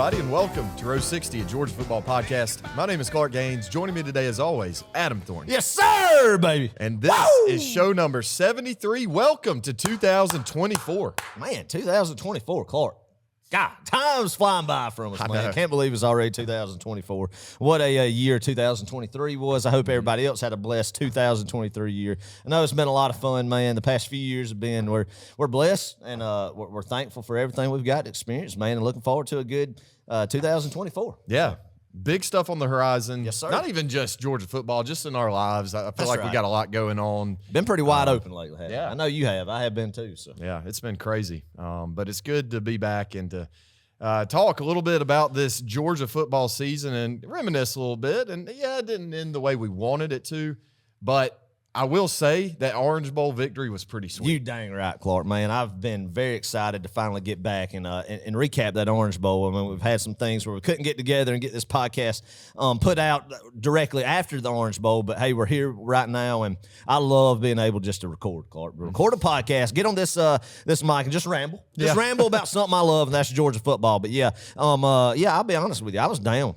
everybody, and welcome to Row 60, a Georgia football podcast. My name is Clark Gaines. Joining me today, as always, Adam Thorne. Yes, sir, baby. And this is show number 73. Welcome to 2024. Man, 2024, Clark. God, time's flying by from us, man. Can't believe it's already 2024. What a year 2023 was. I hope everybody else had a blessed 2023 year. I know it's been a lot of fun, man. The past few years have been, we're blessed, and we're thankful for everything we've got to experience, man, and looking forward to a good 2024. Yeah. Big stuff on the horizon. Yes, sir. Not even just Georgia football, just in our lives. I feel like we got a lot going on. Been pretty wide open lately, haven't yeah. I know you have. I have been too. So yeah, it's been crazy. But it's good to be back and to talk a little bit about this Georgia football season and reminisce a little bit. And yeah, it didn't end the way we wanted it to, but I will say that Orange Bowl victory was pretty sweet. You dang right, Clark, man. I've been very excited to finally get back and recap that Orange Bowl. I mean, we've had some things where we couldn't get together and get this podcast put out directly after the Orange Bowl, but hey, we're here right now, and I love being able just to record, Clark. Record a podcast, get on this mic and just ramble. Ramble about something I love, and that's Georgia football. But yeah, I'll be honest with you. I was down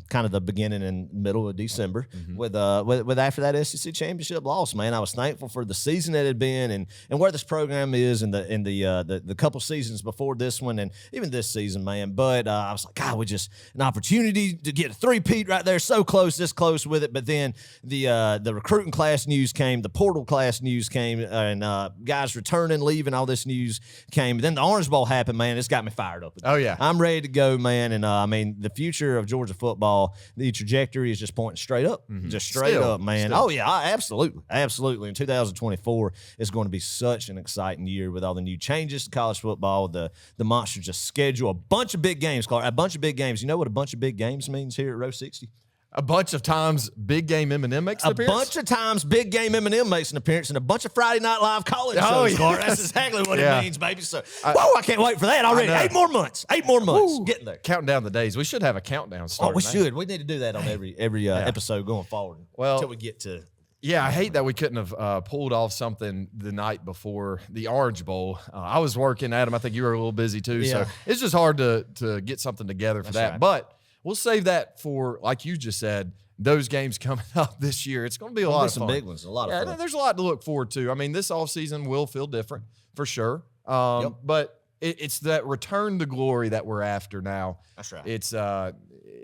kind of the beginning and middle of December with after that SEC championship loss, man. I was thankful for the season that it had been and where this program is and the couple seasons before this one and even this season, man. But I was like, God, we just an opportunity to get a three-peat right there, so close, this close with it. But then the recruiting class news came, the portal class news came, and guys returning, leaving, all this news came. Then the Orange Bowl happened, man. It's got me fired up. Oh yeah, I'm ready to go, man. And I mean, the future of Georgia football, the trajectory is just pointing straight up, just straight up, man. Oh yeah, absolutely. Absolutely. And 2024 is going to be such an exciting year with all the new changes to college football, the Monsters just schedule a bunch of big games, Clark. A bunch of big games. You know what a bunch of big games means here at Row 60? A bunch of times big game Eminem makes an appearance? A bunch of times big game Eminem makes an appearance and a bunch of Friday Night Live college shows, Clark. That's exactly what it means, baby. So, I can't wait for that already. 8 more months. 8 more months. Getting there. Counting down the days. We should have a countdown starting. Oh, we should. We need to do that on every episode going forward until we get to... Yeah, I hate that we couldn't have pulled off something the night before the Orange Bowl. I was working, Adam. I think you were a little busy too, so it's just hard to get something together for that. Right. But we'll save that for, like you just said, those games coming up this year. It's going to be a lot of fun. Some big ones, a lot of fun. There's a lot to look forward to. I mean, this offseason will feel different for sure, but it's that return to glory that we're after now. That's right.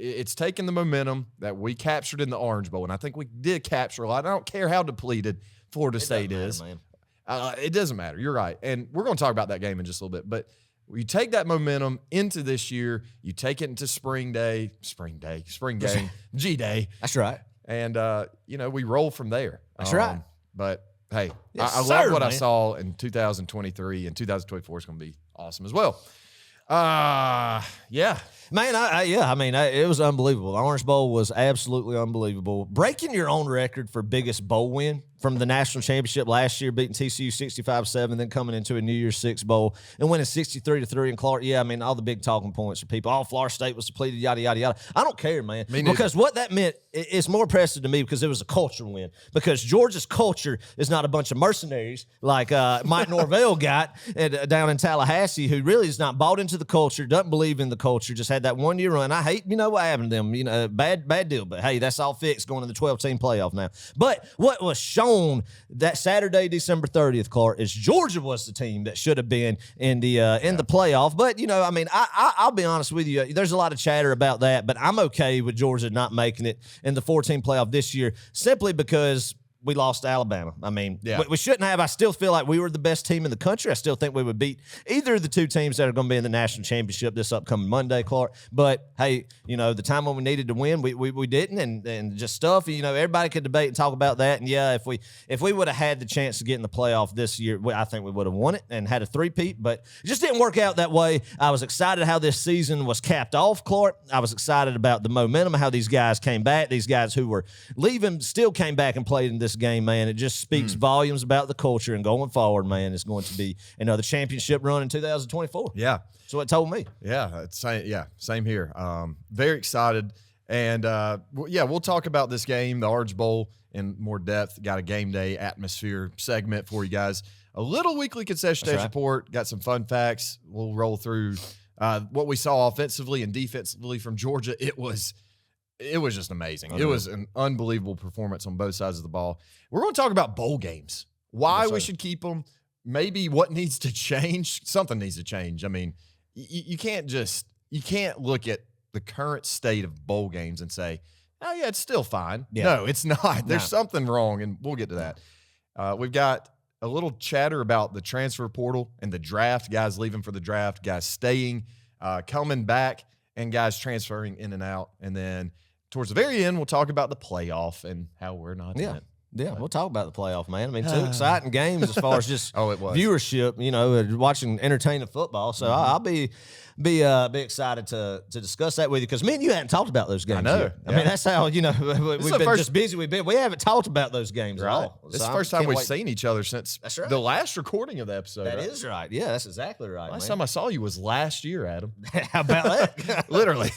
It's taking the momentum that we captured in the Orange Bowl, and I think we did capture a lot. I don't care how depleted Florida State is. It doesn't matter. You're right. And we're going to talk about that game in just a little bit. But you take that momentum into this year, you take it into spring game, G-Day. That's right. And, we roll from there. That's right. But, hey, I love what I saw in 2023, and 2024 is going to be awesome as well. Yeah. Man, it was unbelievable. The Orange Bowl was absolutely unbelievable. Breaking your own record for biggest bowl win from the national championship last year, beating TCU 65-7, then coming into a New Year's Six bowl and winning 63-3 in Clark. Yeah, I mean, all the big talking points for people. Oh, Florida State was depleted, yada, yada, yada. I don't care, man. Because what that meant is more impressive to me because it was a culture win. Because Georgia's culture is not a bunch of mercenaries like Mike Norvell got down in Tallahassee, who really is not bought into the culture, doesn't believe in the culture, just had that 1 year run. I hate, what happened to them. Bad deal. But hey, that's all fixed going to the 12-team playoff now. But what was shown that Saturday, December 30th, Clark, is Georgia was the team that should have been in the playoff. But I'll be honest with you. There's a lot of chatter about that, but I'm okay with Georgia not making it in the 14 playoff this year simply because we lost to Alabama. I mean, we shouldn't have. I still feel like we were the best team in the country. I still think we would beat either of the two teams that are going to be in the national championship this upcoming Monday, Clark. But, hey, the time when we needed to win, we didn't, and just stuff. Everybody could debate and talk about that. And, yeah, if we would have had the chance to get in the playoff this year, I think we would have won it and had a three-peat. But it just didn't work out that way. I was excited how this season was capped off, Clark. I was excited about the momentum, how these guys came back. These guys who were leaving still came back and played in this game, man. It just speaks volumes about the culture, and going forward, man, it's going to be another championship run in 2024. Yeah. That's what it told me. Yeah. Same here. Very excited. And, we'll talk about this game, the Orange Bowl, in more depth. Got a game day atmosphere segment for you guys. A little weekly concession stage report. Got some fun facts. We'll roll through What we saw offensively and defensively from Georgia, it was just amazing. It was an unbelievable performance on both sides of the ball. We're going to talk about bowl games, why we should keep them, maybe what needs to change. Something needs to change. I mean, you can't look at the current state of bowl games and say, oh, yeah, it's still fine. Yeah. No, it's not. There's something wrong, and we'll get to that. We've got a little chatter about the transfer portal and the draft, guys leaving for the draft, guys staying, coming back, and guys transferring in and out. And then towards the very end, we'll talk about the playoff and how we're not in it. Yeah, we'll talk about the playoff, man. I mean, two exciting games as far as just it was. Viewership, watching entertaining football. So I'll be excited to discuss that with you because me and you hadn't talked about those games. I know. Yet. I mean, that's how, we've been just busy. We haven't talked about those games at all. This is the first time we've seen each other since the last recording of the episode. That is right. Yeah, that's exactly right. Last time I saw you was last year, Adam. How about that? Literally.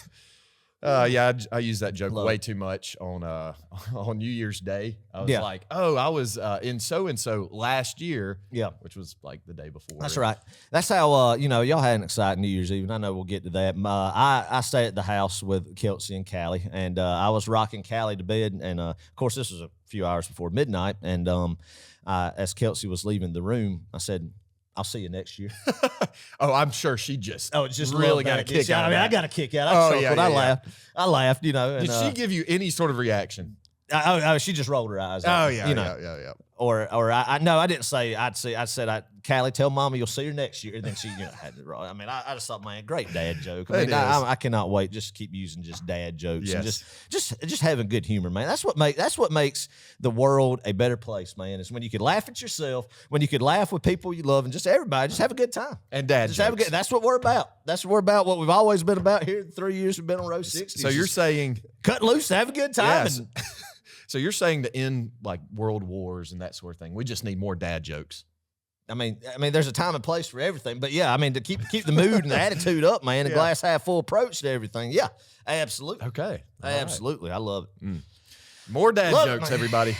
I used that joke way too much on New Year's Day. I was like, I was in so-and-so last year, which was like the day before. That's right. That's how, y'all had an exciting New Year's Eve, and I know we'll get to that. I stay at the house with Kelsey and Callie, and I was rocking Callie to bed, and of course, this was a few hours before midnight, and as Kelsey was leaving the room, I said, I'll see you next year. I'm sure she just really got a kick out. I got a kick out. I chuckled. I laughed. Did she give you any sort of reaction? She just rolled her eyes. Yeah. Or I didn't say I said Callie, tell Mama you'll see her next year. And then she had it right. I mean, I just thought, man, great dad joke. I mean, I cannot wait. Just keep using just dad jokes and just having good humor, man. That's what makes the world a better place, man. Is when you can laugh at yourself, when you can laugh with people you love, and just everybody just have a good time. And dad just jokes. That's what we're about. That's what we're about. What we've always been about here. The 3 years we've been on Row 60. So you're saying cut loose, have a good time. Yes. So you're saying to end like world wars and that sort of thing, we just need more dad jokes. I mean, there's a time and place for everything, but yeah, I mean, to keep the mood and the attitude up, man, a glass half full approach to everything. Yeah, absolutely. Okay. Absolutely. Right. I love it. More dad jokes, everybody.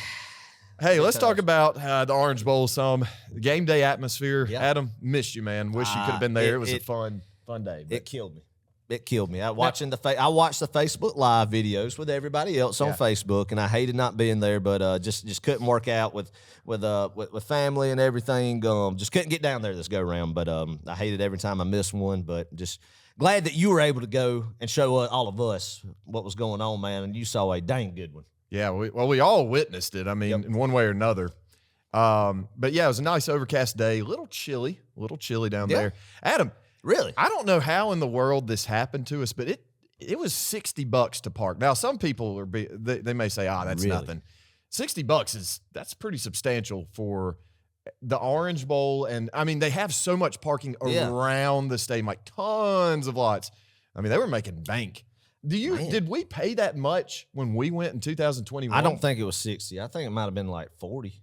Hey, let's talk about the Orange Bowl some. Game day atmosphere. Yeah. Adam, missed you, man. Wish you could have been there. It was a fun day. It killed me. It killed me. I watched the Facebook Live videos with everybody else on Facebook, and I hated not being there, but just couldn't work out with family and everything. Just couldn't get down there this go round. But I hated every time I missed one. But just glad that you were able to go and show all of us what was going on, man. And you saw a dang good one. Yeah, we all witnessed it. I mean, in one way or another. But yeah, it was a nice overcast day. A little chilly down there. Adam. Really? I don't know how in the world this happened to us, but it was $60 to park. Now, some people they may say, that's nothing. $60 that's pretty substantial for the Orange Bowl. And I mean, they have so much parking around the stadium, like tons of lots. I mean, they were making bank. Did we pay that much when we went in 2021? I don't think it was 60. I think it might have been like 40.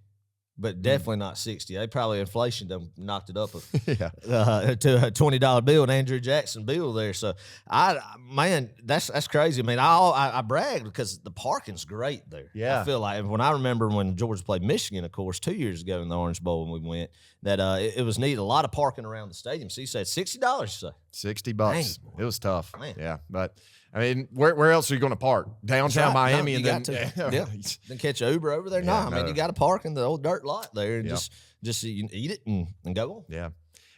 But definitely not 60. They probably inflation them knocked it up to a $20 bill, and Andrew Jackson bill there. So that's crazy. I mean, I bragged because the parking's great there. Yeah, I feel like when I remember when Georgia played Michigan, of course, 2 years ago in the Orange Bowl when we went, that it was neat. A lot of parking around the stadium. So you said $60. So $60. Dang. It was tough. Man. Yeah, but. I mean, where else are you going to park? Downtown Miami, and then then catch an Uber over there. I mean, you got to park in the old dirt lot there, and just you eat it and go on. Yeah.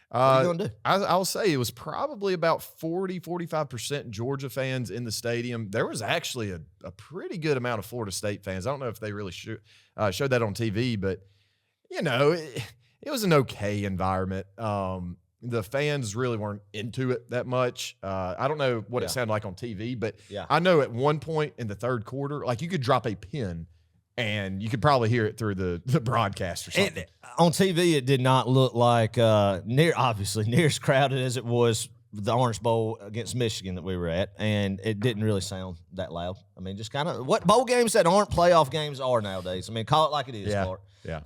What are you going to do? I'll say it was probably about 40-45% Georgia fans in the stadium. There was actually a pretty good amount of Florida State fans. I don't know if they really showed that on TV, but it was an okay environment. The fans really weren't into it that much. I don't know what it sounded like on TV, but I know at one point in the third quarter, like you could drop a pin and you could probably hear it through the broadcast or something. On TV, it did not look like near as crowded as it was the Orange Bowl against Michigan that we were at, and it didn't really sound that loud. I mean, just kind of what bowl games that aren't playoff games are nowadays. I mean, call it like it is, Clark. Yeah.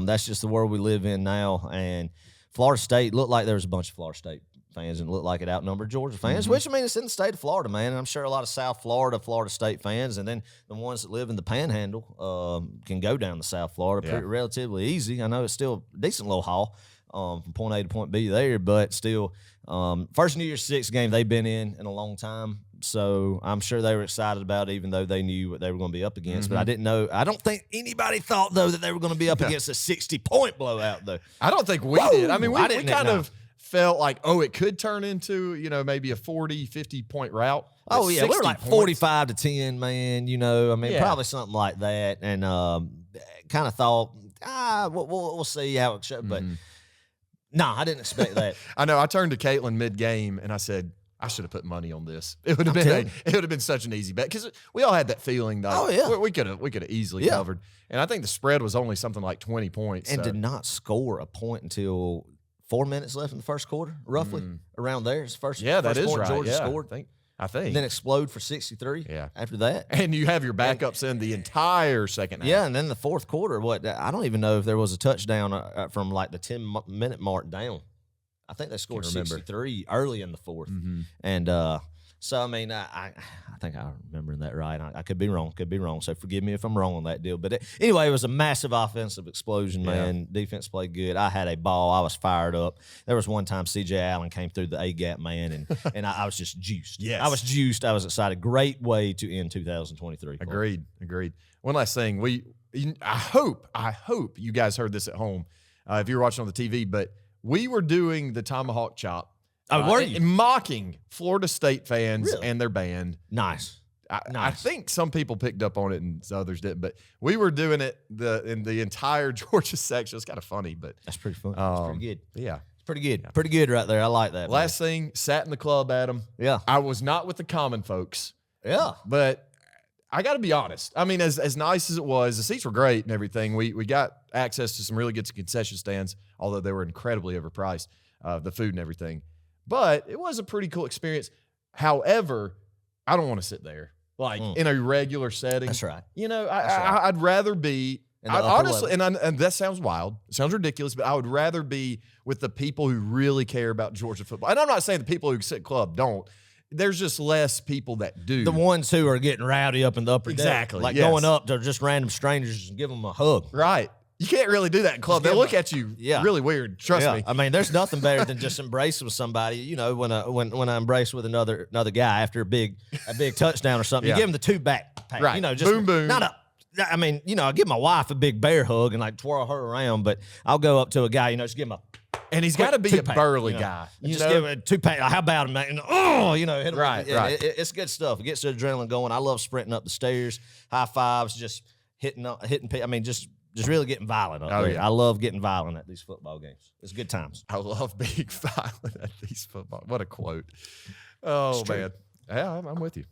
That's just the world we live in now, and Florida State looked like there was a bunch of Florida State fans, and it looked like it outnumbered Georgia fans, which, I mean, it's in the state of Florida, man. And I'm sure a lot of South Florida State fans, and then the ones that live in the Panhandle can go down to South Florida pretty relatively easy. I know it's still a decent little haul. from point A to point B there. But still, first New Year's Six game they've been in a long time. So I'm sure they were excited about it, even though they knew what they were going to be up against. But I didn't know. I don't think anybody thought, though, that they were going to be up against a 60-point blowout, though. I don't think we did. I mean, we kind of felt like, it could turn into, maybe a 40, 50-point route. Oh, yeah. We were like 45 to 10, man. I mean, probably something like that. And kind of thought, we'll see how it shows. But no, I didn't expect that. I know. I turned to Caitlin mid-game, and I said, I should have put money on this. It would have been such an easy bet because we all had that feeling that we could have easily covered. And I think the spread was only something like 20 points. And did not score a point until 4 minutes left in the first quarter, roughly around there. It's first that first is point right. Georgia Yeah, scored. I think. And then explode for 63 after that. And you have your backups in the entire second half. Yeah, and then the fourth quarter, I don't even know if there was a touchdown from like the 10-minute mark down. I think they scored 63 early in the fourth. And so, I mean, I think I'm remembering that right. I could be wrong. So forgive me if I'm wrong on that deal. But anyway, it was a massive offensive explosion, man. Defense played good. I had a ball. I was fired up. There was one time C.J. Allen came through the A-gap, man, and I was just juiced. Yes. I was juiced. I was excited. Great way to end 2023. Agreed. One last thing. I hope you guys heard this at home if you're watching on the TV, but we were doing the tomahawk chop. Were you? Mocking Florida State fans and their band. Nice. I think some people picked up on it and others didn't, but we were doing it in the entire Georgia section. It's kind of funny, but that's pretty fun. That's pretty good. Yeah. It's pretty good. Yeah. Pretty good right there. I like that. Last thing, sat in the club, Adam. Yeah. I was not with the common folks. Yeah. But I got to be honest. I mean, as nice as it was, the seats were great and everything. We got access to some really good concession stands, although they were incredibly overpriced, the food and everything. But it was a pretty cool experience. However, I don't want to sit there in a regular setting. That's right. I'd rather be honestly, and that sounds wild. It sounds ridiculous, but I would rather be with the people who really care about Georgia football. And I'm not saying the people who sit club don't. There's just less people that do. The ones who are getting rowdy up in the upper deck. Like going up to just random strangers and give them a hug. Right. You can't really do that in club. They look at you really weird. Trust me. I mean, there's nothing better than just embracing with somebody. When I embrace with another guy after a big touchdown or something, you give him the two back pat. Right. Just boom, boom. I mean, I give my wife a big bear hug and twirl her around, but I'll go up to a guy, just give him a. And he's got to be a burly guy. Just give him a two-pack. How about him, man? Hit him. Right. It's good stuff. It gets the adrenaline going. I love sprinting up the stairs, high fives, just hitting. I mean, just really getting violent up there. Yeah. I love getting violent at these football games. It's good times. I love being violent at these football. What a quote. Oh, man. Yeah, I'm with you.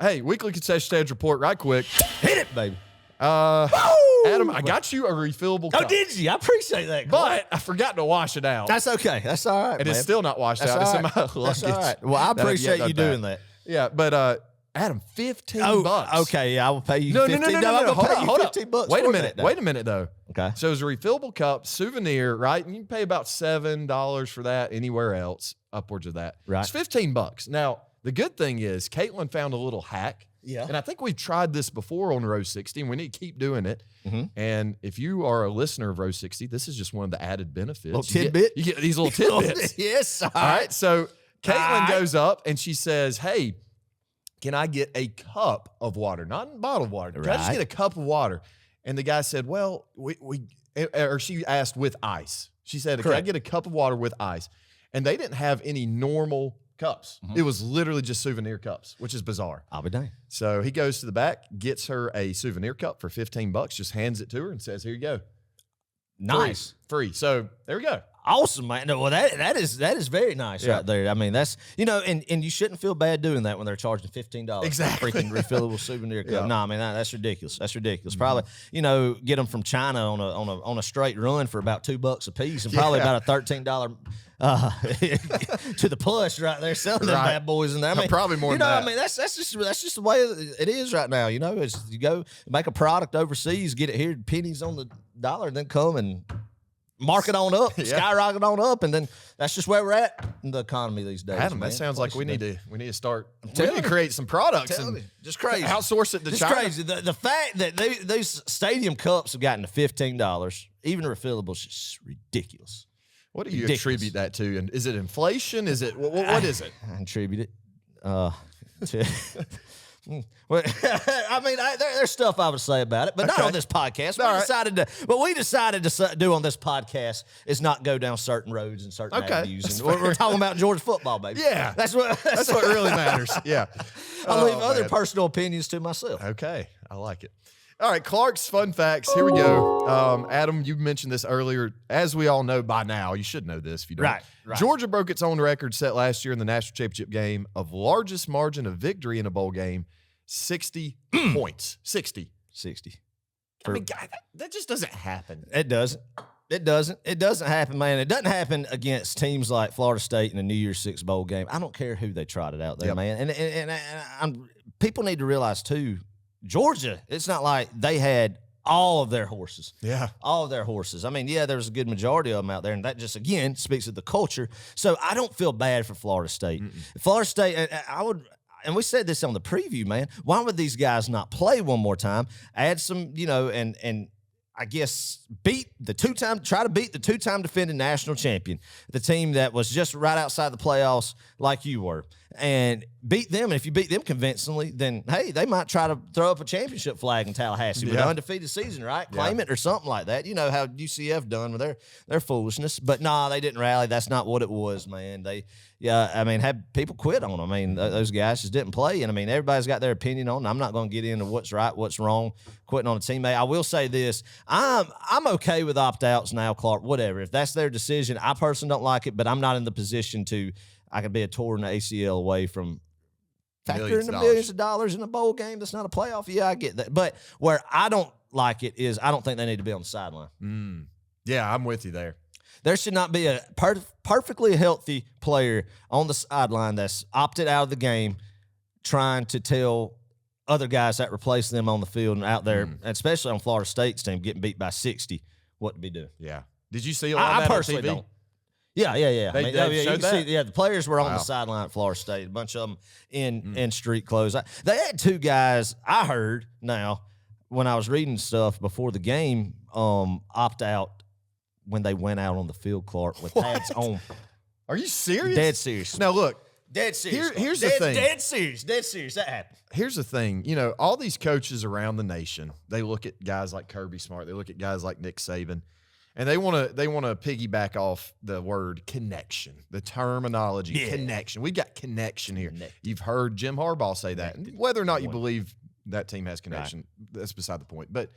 Hey, weekly concession stands report right quick. Hit it, baby. Adam, I got you a refillable cup. Oh, did you? I appreciate that. But I forgot to wash it out. That's okay. That's all right, and it's still not washed out. It's in my luggage. That's all right. Well, I appreciate you doing that. Yeah, but Adam, $15. Okay, yeah, I will pay you $15. No. Hold up. $15. Wait a minute, though. Okay. So it's a refillable cup, souvenir, right? And you can pay about $7 for that anywhere else, upwards of that. Right. It's $15. Now, the good thing is Caitlin found a little hack. Yeah. And I think we've tried this before on Row 60, and we need to keep doing it. Mm-hmm. And if you are a listener of Row 60, this is just one of the added benefits. Little tidbit? You get these little tidbits. Yes. All right. So Caitlin goes up, and she says, hey, can I get a cup of water? Not bottled water. Can I just get a cup of water? And the guy said, well, she asked with ice. She said, can I get a cup of water with ice? And they didn't have any normal cups. Mm-hmm. It was literally just souvenir cups, which is bizarre. I'll be dang. So he goes to the back, gets her a souvenir cup for $15, just hands it to her and says, here you go. Nice. Free. So there we go. Awesome, man. No, well, that is very nice right there. I mean, that's, and you shouldn't feel bad doing that when they're charging $15 exactly. for a freaking refillable souvenir cup. No, I mean, that's ridiculous. That's ridiculous. Probably, get them from China on a straight run for about $2 a piece, and probably about a $13 to the push right there selling them bad boys in there. I mean, probably more than that. I mean, that's just the way it is right now. It's you go make a product overseas, get it here, pennies on the dollar, and then come and mark it on up, skyrocket on up, and then that's just where we're at in the economy these days. Adam, that sounds like we need to start. We need to create some products and just crazy. Outsource it to just China. Crazy. The fact that these stadium cups have gotten to $15 even refillable, is just ridiculous. What do you attribute that to? And is it inflation? Is it what is it? I attribute it to. Well, I mean, there's stuff I would say about it, but not on this podcast. We decided to do on this podcast is not go down certain roads and certain avenues. And we're talking about Georgia football, baby. Yeah, that's what really matters. Yeah, I leave other personal opinions to myself. Okay, I like it. All right, Clark's fun facts. Here we go. Adam, you mentioned this earlier. As we all know by now, you should know this if you don't. Right. Georgia broke its own record set last year in the national championship game of largest margin of victory in a bowl game, 60 points. 60. I mean, God, that just doesn't happen. It doesn't. It doesn't happen, man. It doesn't happen against teams like Florida State in a New Year's Six bowl game. I don't care who they trotted out there, man. And people need to realize, too, Georgia, it's not like they had all of their horses. Yeah. All of their horses. I mean, yeah, there was a good majority of them out there, and that just, again, speaks of the culture. So I don't feel bad for Florida State. Florida State, and we said this on the preview, man, why would these guys not play one more time, add some, and I guess try to beat the two-time defending national champion, the team that was just right outside the playoffs like you were, and beat them. And if you beat them convincingly, then, hey, they might try to throw up a championship flag in Tallahassee with an undefeated season, right? Claim it or something like that. You know how UCF done with their foolishness. But, nah, they didn't rally. That's not what it was, man. Had people quit on them. I mean, those guys just didn't play. And, I mean, everybody's got their opinion on them. I'm not going to get into what's right, what's wrong, quitting on a teammate. I will say this. I'm okay with opt-outs now, Clark, whatever. If that's their decision, I personally don't like it, but I'm not in the position I could be a torn ACL away from factoring the millions of dollars in a bowl game that's not a playoff. Yeah, I get that. But where I don't like it is I don't think they need to be on the sideline. Yeah, I'm with you there. There should not be a perfectly healthy player on the sideline that's opted out of the game trying to tell other guys that replace them on the field and out there, especially on Florida State's team, getting beat by 60, what to be doing. Yeah. Did you see a lot of that I personally on TV? don't. Yeah. They showed that? The players were on the sideline at Florida State, a bunch of them in street clothes. They had two guys, I heard now, when I was reading stuff before the game, opt out when they went out on the field, Clark, with pads on. Are you serious? Dead serious. Now, look. Dead serious. Here's the thing. Dead serious. That happened. Here's the thing. All these coaches around the nation, they look at guys like Kirby Smart. They look at guys like Nick Saban. And they want to piggyback off the word connection, the terminology, connection. We got connection here. You've heard Jim Harbaugh say that. And whether or not you believe that team has connection, that's beside the point. But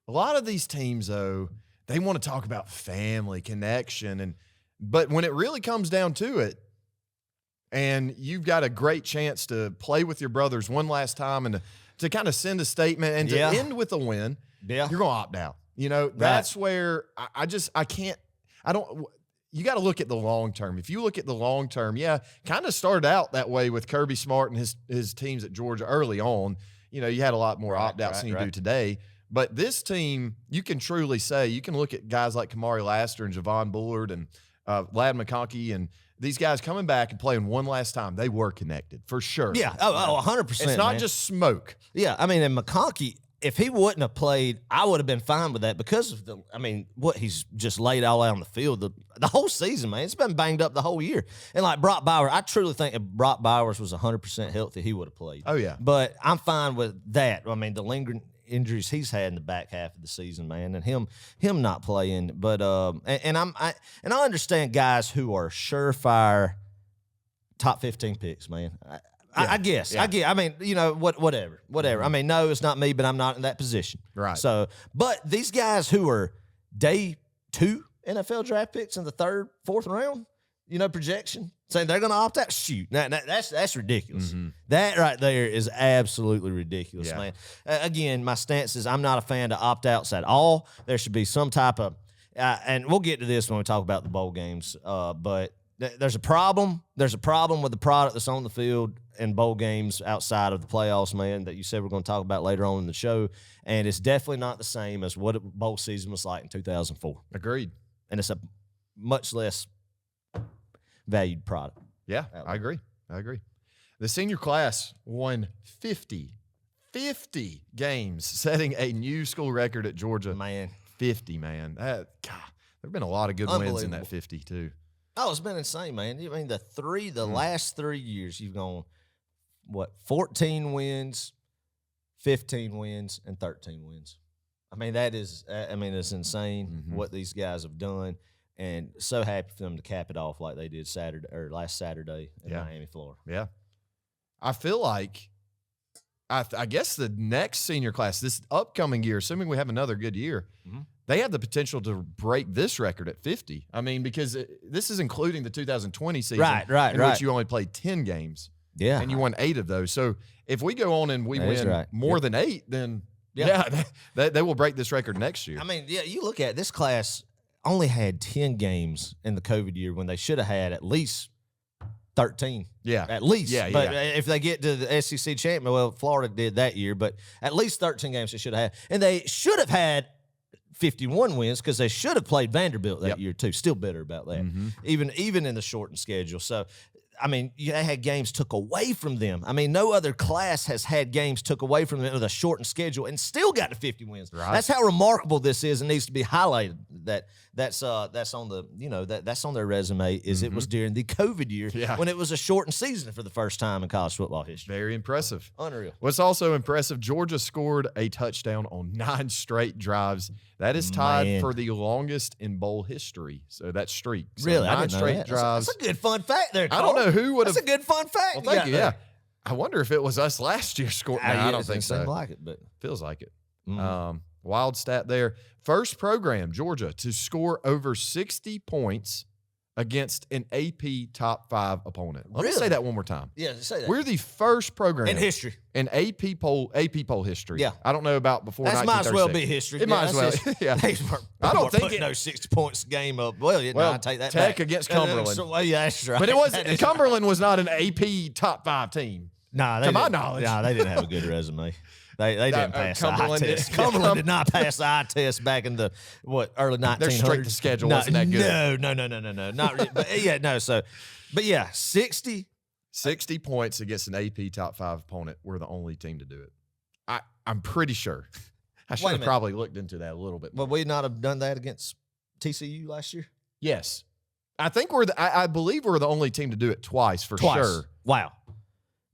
a lot of these teams, though, they want to talk about family, connection. But when it really comes down to it, and you've got a great chance to play with your brothers one last time and to kind of send a statement and to end with a win, you're going to opt out. That's where you got to look at the long term. If you look at the long term, kind of started out that way with Kirby Smart and his teams at Georgia early on. You had a lot more opt-outs than you do today. But this team, you can truly say, you can look at guys like Kamari Laster and Javon Bullard and Lad McConkey and these guys coming back and playing one last time. They were connected, for sure. Yeah, 100%. It's not just smoke. Yeah, I mean, and McConkey, if he wouldn't have played, I would have been fine with that because of what he's just laid all out on the field the whole season, man. It's been banged up the whole year. And like Brock Bowers, I truly think if Brock Bowers was 100% healthy, he would have played. Oh, yeah. But I'm fine with that. I mean, the lingering injuries he's had in the back half of the season, man, and him not playing. But I understand guys who are surefire top 15 picks, man. I guess. Yeah. I get. I mean, whatever. I mean, no, it's not me, but I'm not in that position. Right. So, but these guys who are day 2 NFL draft picks in the 3rd, 4th round, projection, saying they're going to opt out. Shoot, that's ridiculous. That right there is absolutely ridiculous, man. Again, my stance is I'm not a fan of opt outs at all. There should be some type of, and we'll get to this when we talk about the bowl games. But there's a problem. There's a problem with the product that's on the field in bowl games outside of the playoffs, man, that you said we're going to talk about later on in the show. And it's definitely not the same as what bowl season was like in 2004. Agreed. And it's a much less valued product. Yeah, I agree. The senior class won 50 games, setting a new school record at Georgia. Man. 50, man. There have been a lot of good wins in that 50 too. Oh, it's been insane, man. I mean, the last 3 years, you've gone, 14 wins, 15 wins, and 13 wins. I mean, it's insane what these guys have done, and so happy for them to cap it off like they did last Saturday in Miami, Florida. Yeah. I feel like, I guess the next senior class, this upcoming year, assuming we have another good year, they have the potential to break this record at 50. I mean, because this is including the 2020 season, in which you only played 10 games. Yeah. And you won 8 of those. So if we go on and we win more than 8, then they will break this record next year. I mean, you look at this class only had 10 games in the COVID year when they should have had at least 13. Yeah. At least. But if they get to the SEC championship, well, Florida did that year, but at least 13 games they should have had. And they should have had 51 wins because they should have played Vanderbilt that year too. Still bitter about that, even in the shortened schedule. So, I mean, they had games took away from them. I mean, no other class has had games took away from them with a shortened schedule and still got to 50 wins. Right. That's how remarkable this is and needs to be highlighted. That's on the that's on their resume. It was during the COVID year when it was a shortened season for the first time in college football history. Very impressive. Unreal. What's also impressive, Georgia scored a touchdown on 9 straight drives. That is tied for the longest in bowl history. So that's streak. So really? 9 straight drives. That's a good fun fact there, Carl. I don't know who would have. That's a good fun fact. Well, thank you. Yeah. I wonder if it was us last year scoring. I don't think so. Like it, but feels like it. Wild stat there. First program, Georgia, to score over 60 points against an AP top 5 opponent. Let me say that one more time. Yeah, say that. We're the first program in history. In AP poll history. Yeah. I don't know about before 1936. That might as well be history. It might as well. Yeah. I don't think no 60 points game up. Well, I take that Tech back. against Cumberland. Well, yeah, that's right. But it was Cumberland was not an AP top 5 team. Nah, to my knowledge. Nah, they didn't have a good resume. They didn't pass the eye test. Cumberland did not pass the eye test back in the early 1900s. Their strength of schedule wasn't that good. No. Not really. But 60 points against an AP top 5 opponent. We're the only team to do it. I'm pretty sure. I should have probably looked into that a little bit more. Would we not have done that against TCU last year? Yes. I think I believe we're the only team to do it twice for sure. Wow.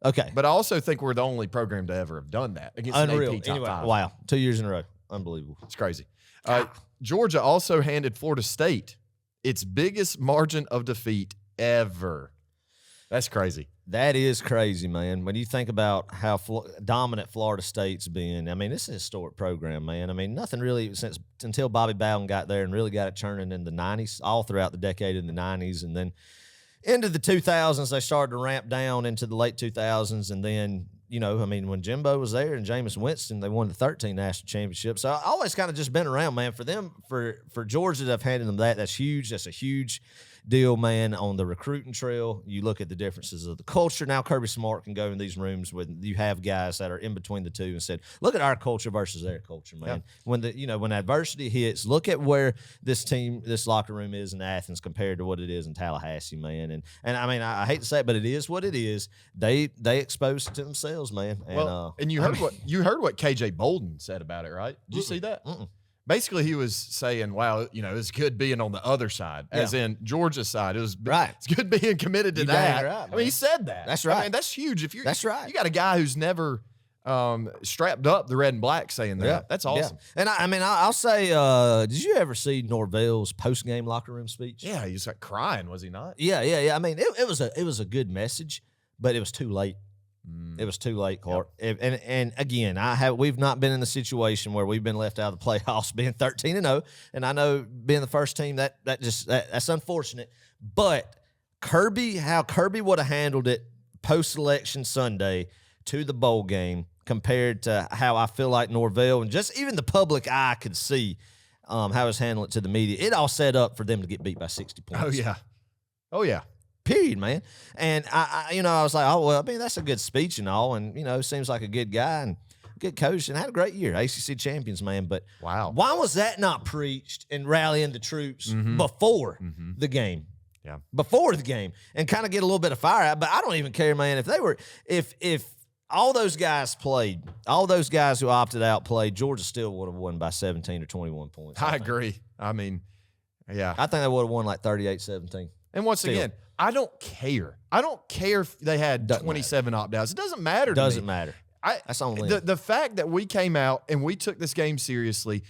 Okay. But I also think we're the only program to ever have done that against an AP top 5. Wow. 2 years in a row. Unbelievable. It's crazy. Georgia also handed Florida State its biggest margin of defeat ever. That's crazy. That is crazy, man. When you think about how dominant Florida State's been, I mean, this is a historic program, man. I mean, nothing really until Bobby Bowden got there and really got it churning in the 90s, all throughout the decade in the 90s, and then into the 2000s, they started to ramp down into the late 2000s, and then, when Jimbo was there and Jameis Winston, they won the 13 national championships. So I always kind of just been around, man. For them, for Georgia to have handed them that's huge. That's a huge deal, man, on the recruiting trail. You look at the differences of the culture. Now Kirby Smart can go in these rooms when you have guys that are in between the two and said, look at our culture versus their culture, man. Yeah. When adversity hits, look at where this locker room is in Athens compared to what it is in Tallahassee, man. And I mean, I hate to say it, but it is what it is. They exposed it to themselves, man. And you heard what KJ Bolden said about it, right? Did you see that? Basically, he was saying, wow, it's good being on the other side, as in Georgia's side. It's good being committed to that. Right, I mean, he said that. That's right. I mean, that's huge. That's right. You got a guy who's never strapped up the red and black saying that. Yeah. That's awesome. Yeah. And I'll say, did you ever see Norvell's post-game locker room speech? Yeah, he was like crying, was he not? Yeah. I mean, it was a good message, but it was too late. It was too late, Clark. Yep. And again, we've not been in the situation where we've been left out of the playoffs, being 13-0, and I know being the first team that's unfortunate. But how Kirby would have handled it post-election Sunday to the bowl game compared to how I feel like Norvell and just even the public eye could see how he was handling it to the media. It all set up for them to get beat by 60 points. Oh yeah. Period, man. And I was like, oh, well, I mean, that's a good speech and all. And, seems like a good guy and good coach and had a great year. ACC champions, man. But wow, why was that not preached and rallying the troops before the game? Yeah. Before the game and kind of get a little bit of fire out. But I don't even care, man. If all those guys played. All those guys who opted out played. Georgia still would have won by 17 or 21 points. I agree. I mean, yeah. I think they would have won like 38-17. And once again, I don't care. I don't care if they had 27 opt-outs. It doesn't matter to me. Doesn't matter. That's on the fact that we came out and we took this game seriously,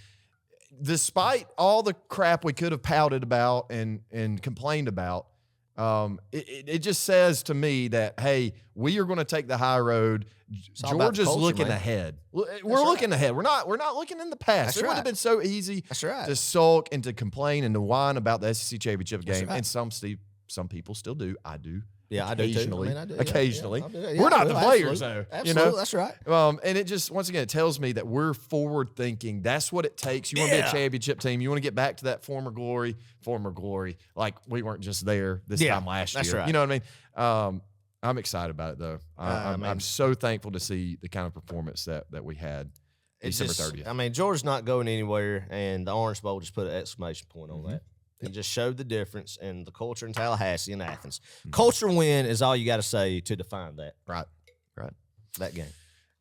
despite all the crap we could have pouted about and complained about, it just says to me that, hey, we are going to take the high road. Georgia's looking ahead. We're looking ahead. We're not looking in the past. It would have been so easy to sulk and to complain and to whine about the SEC championship game. And some people still do. I do. Yeah, occasionally. I do. Occasionally. Yeah, we're not the players, though. Absolutely, that's right. And it just, once again, it tells me that we're forward thinking. That's what it takes. You want to be a championship team. You want to get back to that former glory. Like we weren't just there this time last year. Right. You know what I mean? I'm excited about it, though. I'm so thankful to see the kind of performance that we had December 30th. I mean, Georgia's not going anywhere, and the Orange Bowl just put an exclamation point on that. It just showed the difference in the culture in Tallahassee and Athens. Culture win is all you got to say to define that. Right. That game.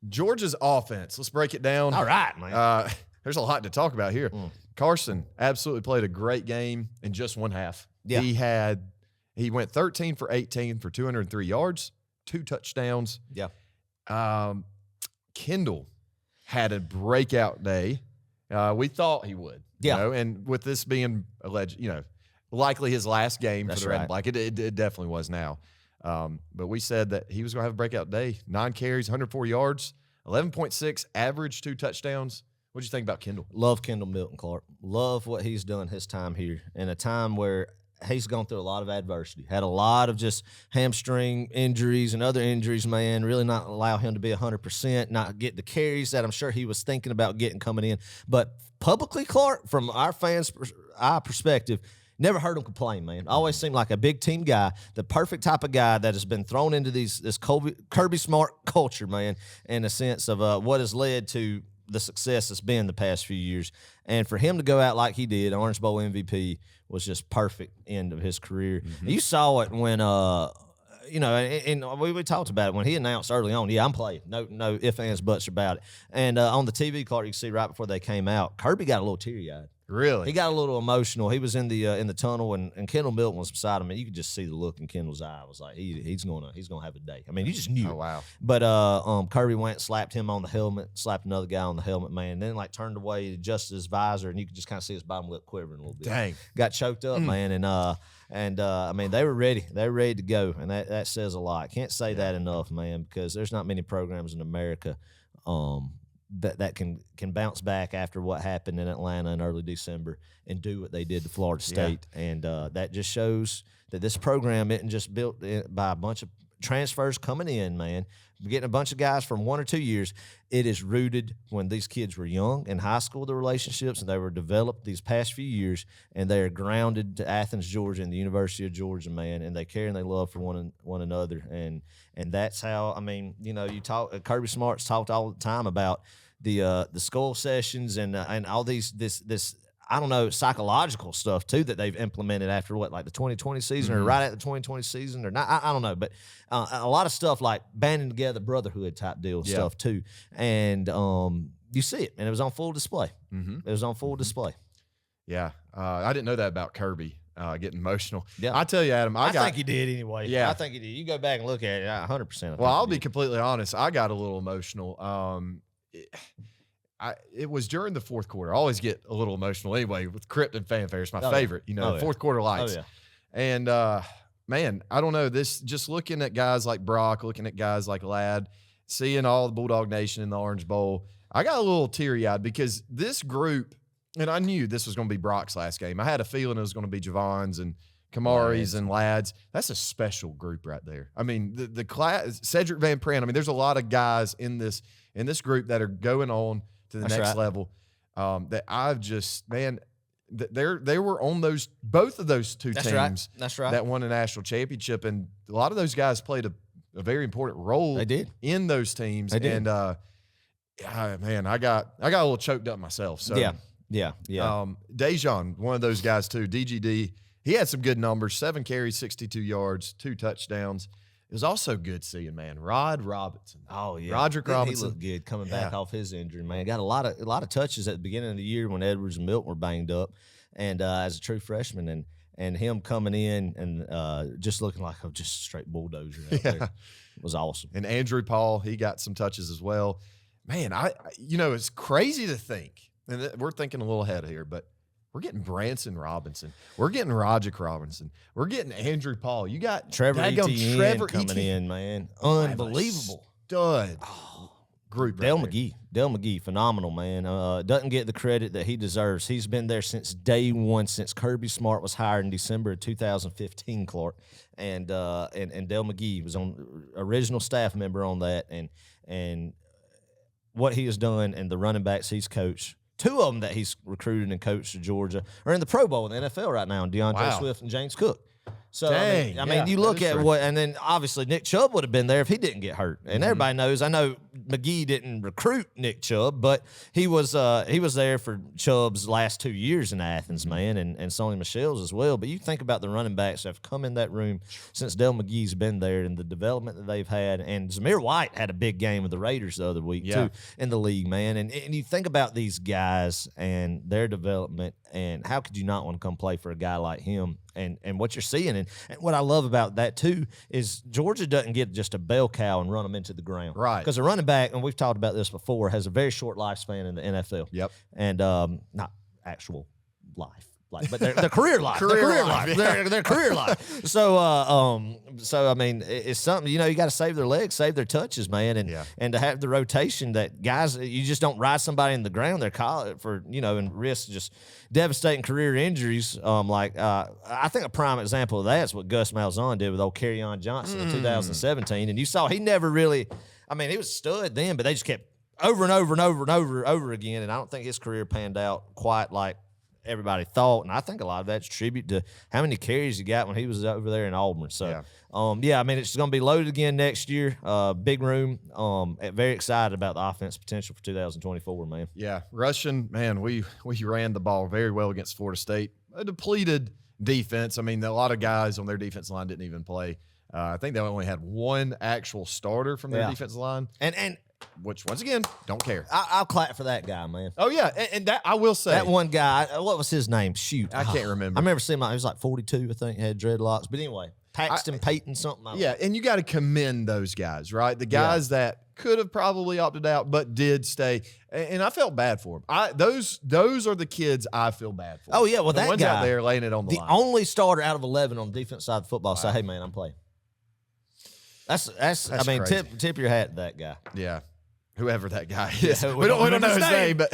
Georgia's offense. Let's break it down. All right, man. There's a lot to talk about here. Carson absolutely played a great game in just one half. Yeah. He went 13 for 18 for 203 yards, 2 touchdowns. Yeah. Kendall had a breakout day. We thought he would. Yeah. And with this being alleged, likely his last game for the Red and Black, it definitely was now. But we said that he was going to have a breakout day. 9 carries, 104 yards, 11.6 average, 2 touchdowns. What did you think about Kendall? Love Kendall Milton Clark. Love what he's done his time here in a time where he's gone through a lot of adversity. Had a lot of just hamstring injuries and other injuries, man. Really not allow him to be 100%, not get the carries that I'm sure he was thinking about getting coming in. But publicly, Clark, from our fans' perspective, never heard him complain, man. Always seemed like a big team guy, the perfect type of guy that has been thrown into this Kirby Smart culture, man, in a sense of what has led to the success that's been the past few years. And for him to go out like he did, Orange Bowl MVP, was just perfect end of his career. You saw it when, and we talked about it when he announced early on, I'm playing. No ifs, ands, buts about it. And on the TV card, you can see right before they came out, Kirby got a little teary-eyed. Really? He got a little emotional. He was in the tunnel, and Kendall Milton was beside him, and you could just see the look in Kendall's eye. It was like he's gonna have a day. I mean, you just knew. Oh, wow. But Kirby went, slapped him on the helmet, slapped another guy on the helmet, man. And then turned away, adjusted his visor, and you could just kind of see his bottom lip quivering a little bit. Dang. Got choked up, man. And I mean, they were ready. They were ready to go, and that says a lot. Can't say that enough, man, because there's not many programs in America that can bounce back after what happened in Atlanta in early December and do what they did to Florida State. And that just shows that this program isn't just built by a bunch of transfers coming in, man. We're getting a bunch of guys from 1 or 2 years. It is rooted when these kids were young in high school, the relationships, and they were developed these past few years, and they are grounded to Athens, Georgia, and the University of Georgia, man, and they care and they love for one another. And that's how, I mean, you talk, Kirby Smart's talked all the time about the skull sessions and all this I don't know, psychological stuff too that they've implemented after the 2020 season or right at the 2020 season or not. I don't know, but a lot of stuff like banding together brotherhood type deal stuff too. And you see it, and it was on full display. It was on full display. Yeah. I didn't know that about Kirby. Getting emotional. Yeah. I tell you, Adam, I think he did anyway. Yeah. I think he did. You go back and look at it, 100%. Well, I'll be completely honest. I got a little emotional. It was during the fourth quarter. I always get a little emotional anyway with Crypt and Fanfare. It's my favorite, fourth quarter lights. Oh, yeah. And, man, I don't know. This, just looking at guys like Brock, looking at guys like Ladd, seeing all the Bulldog Nation in the Orange Bowl, I got a little teary-eyed because this group, and I knew this was going to be Brock's last game. I had a feeling it was going to be Javon's and Kamari's and Ladd's. That's a special group right there. I mean, the class, Cedric Van Pran, I mean, there's a lot of guys in this group that are going on to the next level that I've just, man, they were on both of those two teams that won a national championship, and a lot of those guys played a very important role They did. in those teams. They did. And man, I got a little choked up myself. So yeah. Dejon, one of those guys too, DGD, he had some good numbers, 7 carries, 62 yards, 2 touchdowns. it was also good seeing, man, Rod Robinson. Oh yeah, Roderick Robinson. He looked good coming back off his injury, man. Got a lot of touches at the beginning of the year when Edwards and Milton were banged up, and as a true freshman, and him coming in and just looking like a just straight bulldozer out there was awesome. And Andrew Paul, he got some touches as well. Man, it's crazy to think, and we're thinking a little ahead here, but we're getting Branson Robinson. We're getting Roderick Robinson. We're getting Andrew Paul. You got Trevor Etienne coming in, man. Unbelievable. Stud group. Dale McGee, phenomenal, man. Doesn't get the credit that he deserves. He's been there since day one, since Kirby Smart was hired in December of 2015, Clark. And Dale McGee was on original staff member on that. And what he has done and the running backs he's coached. Two of them that he's recruited and coached to Georgia are in the Pro Bowl in the NFL right now, DeAndre Swift and James Cook. So, dang, I mean, you look at what, and then obviously Nick Chubb would have been there if he didn't get hurt. And everybody knows, I know McGee didn't recruit Nick Chubb, but he was there for Chubb's last 2 years in Athens, man, and Sony Michel's as well. But you think about the running backs that have come in that room since Dale McGee's been there and the development that they've had. And Zamir White had a big game with the Raiders the other week, too, in the league, man. And you think about these guys and their development, and how could you not want to come play for a guy like him? And what you're seeing, and what I love about that too is Georgia doesn't get just a bell cow and run them into the ground, right? Because a running back, and we've talked about this before, has a very short lifespan in the NFL. Yep, and not actual life. But their career life, their career life. So I mean, it's something, you got to save their legs, save their touches, man, and to have the rotation that guys, you just don't ride somebody in the ground there for and risk just devastating career injuries. I think a prime example of that is what Gus Malzahn did with old Kerryon Johnson in 2017, and you saw he never really, I mean, he was a stud then, but they just kept over and over and over and over again, and I don't think his career panned out quite like everybody thought, and I think a lot of that's tribute to how many carries he got when he was over there in Auburn. So, I mean, it's going to be loaded again next year. Big room. Very excited about the offense potential for 2024, man. Yeah, rushing, man, we ran the ball very well against Florida State. A depleted defense. I mean, a lot of guys on their defense line didn't even play. I think they only had one actual starter from their defensive line. And which, once again, don't care. I'll clap for that guy, man. Oh, yeah, and that I will say. That one guy, what was his name? Shoot. I can't remember. I remember seeing him, he was like 42, I think, had dreadlocks. But anyway, Paxton Payton, something like that. And you got to commend those guys, right? The guys that could have probably opted out but did stay. And I felt bad for them. Those are the kids I feel bad for. Oh, yeah, well, the that ones guy. out there laying it on the line. The only starter out of 11 on the defense side of the football say, hey, man, I'm playing. That's I mean, tip your hat to that guy. Yeah. Whoever that guy is. Yeah, we don't know his name, but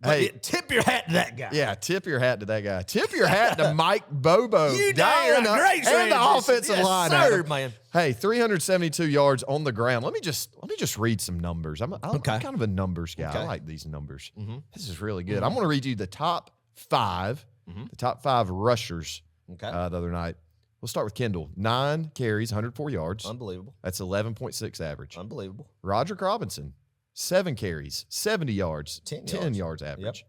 hey, tip your hat to that guy. Yeah, tip your hat to that guy. Tip your hat to Mike Bobo. You damn great, and the offensive line. Sir, man. Hey, 372 yards on the ground. Let me just read some numbers. I'm kind of a numbers guy. I like these numbers. This is really good. I'm going to read you the top five, rushers the other night. We'll start with Kendall. 9 carries, 104 yards. Unbelievable. That's 11.6 average. Unbelievable. Roderick Robinson, 7 carries, 70 yards, 10 yards average.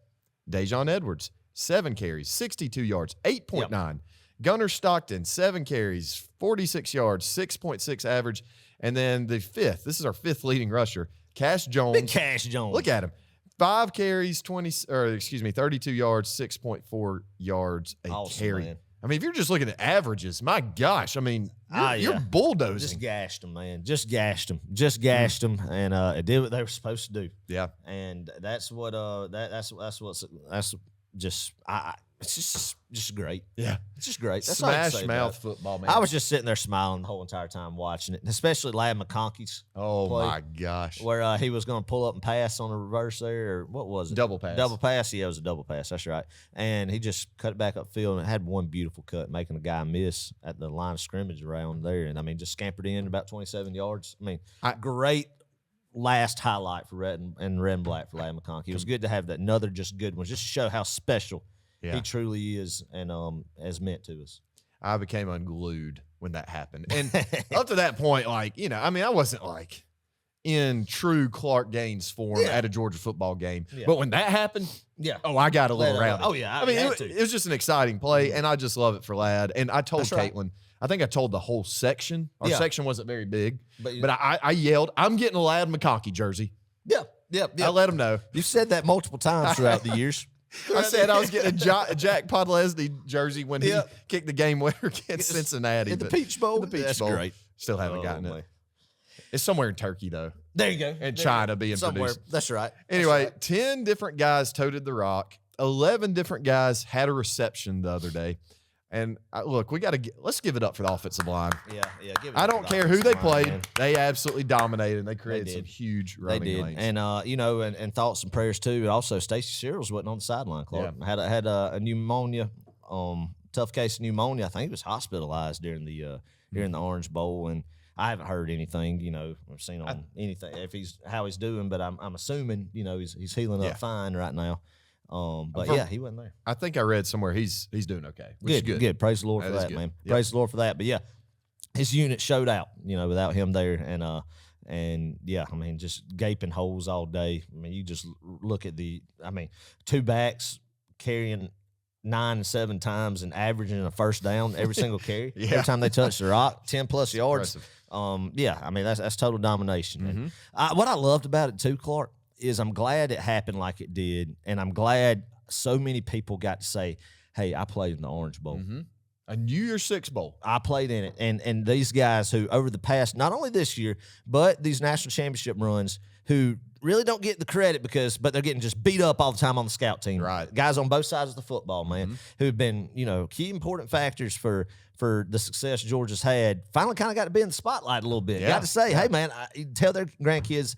Dejon Edwards, 7 carries, 62 yards, 8.9. Gunnar Stockton, 7 carries, 46 yards, 6.6 average. And then the fifth, this is our fifth leading rusher, Cash Jones. Big Cash Jones. Look at him. 5 carries, 32 yards, 6.4 yards a carry. Man. I mean, if you're just looking at averages, my gosh, I mean, you're bulldozing. Just gashed them, man. Just gashed them, and it did what they were supposed to do. Yeah, and that's what it's just great. Yeah, it's just great. That's smash mouth football, man. I was just sitting there smiling the whole entire time watching it, especially Ladd McConkey's. Oh my gosh, where he was going to pull up and pass on a reverse there, or what was it? Double pass. Double pass. Yeah, it was a double pass. That's right. And he just cut it back upfield, and it had one beautiful cut, making a guy miss at the line of scrimmage around there. And I mean, just scampered in about 27 yards. I mean, great last highlight for red and black for Ladd McConkey. It was good to have that another just good one, just to show how special he truly is and has meant to us. I became unglued when that happened. And up to that point, I wasn't in true Clark Gaines form at a Georgia football game. Yeah. But when that happened, Yeah. Oh, I got a little rowdy. Oh, yeah. I mean, it was just an exciting play, and I just love it for Ladd. And I told Caitlin, I think I told the whole section. Our section wasn't very big, but I yelled, I'm getting a Ladd McConkey jersey. Yeah. I let him know. You've said that multiple times throughout the years. I said I was getting a Jack Podlesny jersey when he kicked the game winner against Cincinnati. In the Peach Bowl? That's great. Still haven't gotten it. It's somewhere in Turkey, though. There you go. And China being somewhere. produced. That's right. Anyway, 10 different guys toted the rock. 11 different guys had a reception the other day. And look, let's give it up for the offensive line. Yeah. I don't care who they played. Man. They absolutely dominated. They created some huge running lanes. And and thoughts and prayers too. And also, Stacey Searles wasn't on the sideline. Clark had a pneumonia, tough case of pneumonia. I think he was hospitalized during the Orange Bowl. And I haven't heard anything. I've seen on anything how he's doing. But I'm assuming he's healing up fine right now. But he wasn't there. I think I read somewhere he's doing okay. Which is good. Good. Praise the Lord for that, man. Yep. Praise the Lord for that. But yeah, his unit showed out, without him there. And just gaping holes all day. I mean, you just look at two backs carrying 9 and 7 times and averaging a first down every single carry. Every time they touch the rock, 10+ yards. That's total domination. Mm-hmm. What I loved about it too, Clark, is I'm glad it happened like it did, and I'm glad so many people got to say, hey, I played in the Orange Bowl. Mm-hmm. A New Year's Six Bowl. I played in it. And these guys who, over the past, not only this year, but these national championship runs, who really don't get the credit but they're getting just beat up all the time on the scout team. Right. Guys on both sides of the football, man, who've been, key important factors for the success Georgia's had, finally kind of got to be in the spotlight a little bit. Got to say, hey, man, tell their grandkids,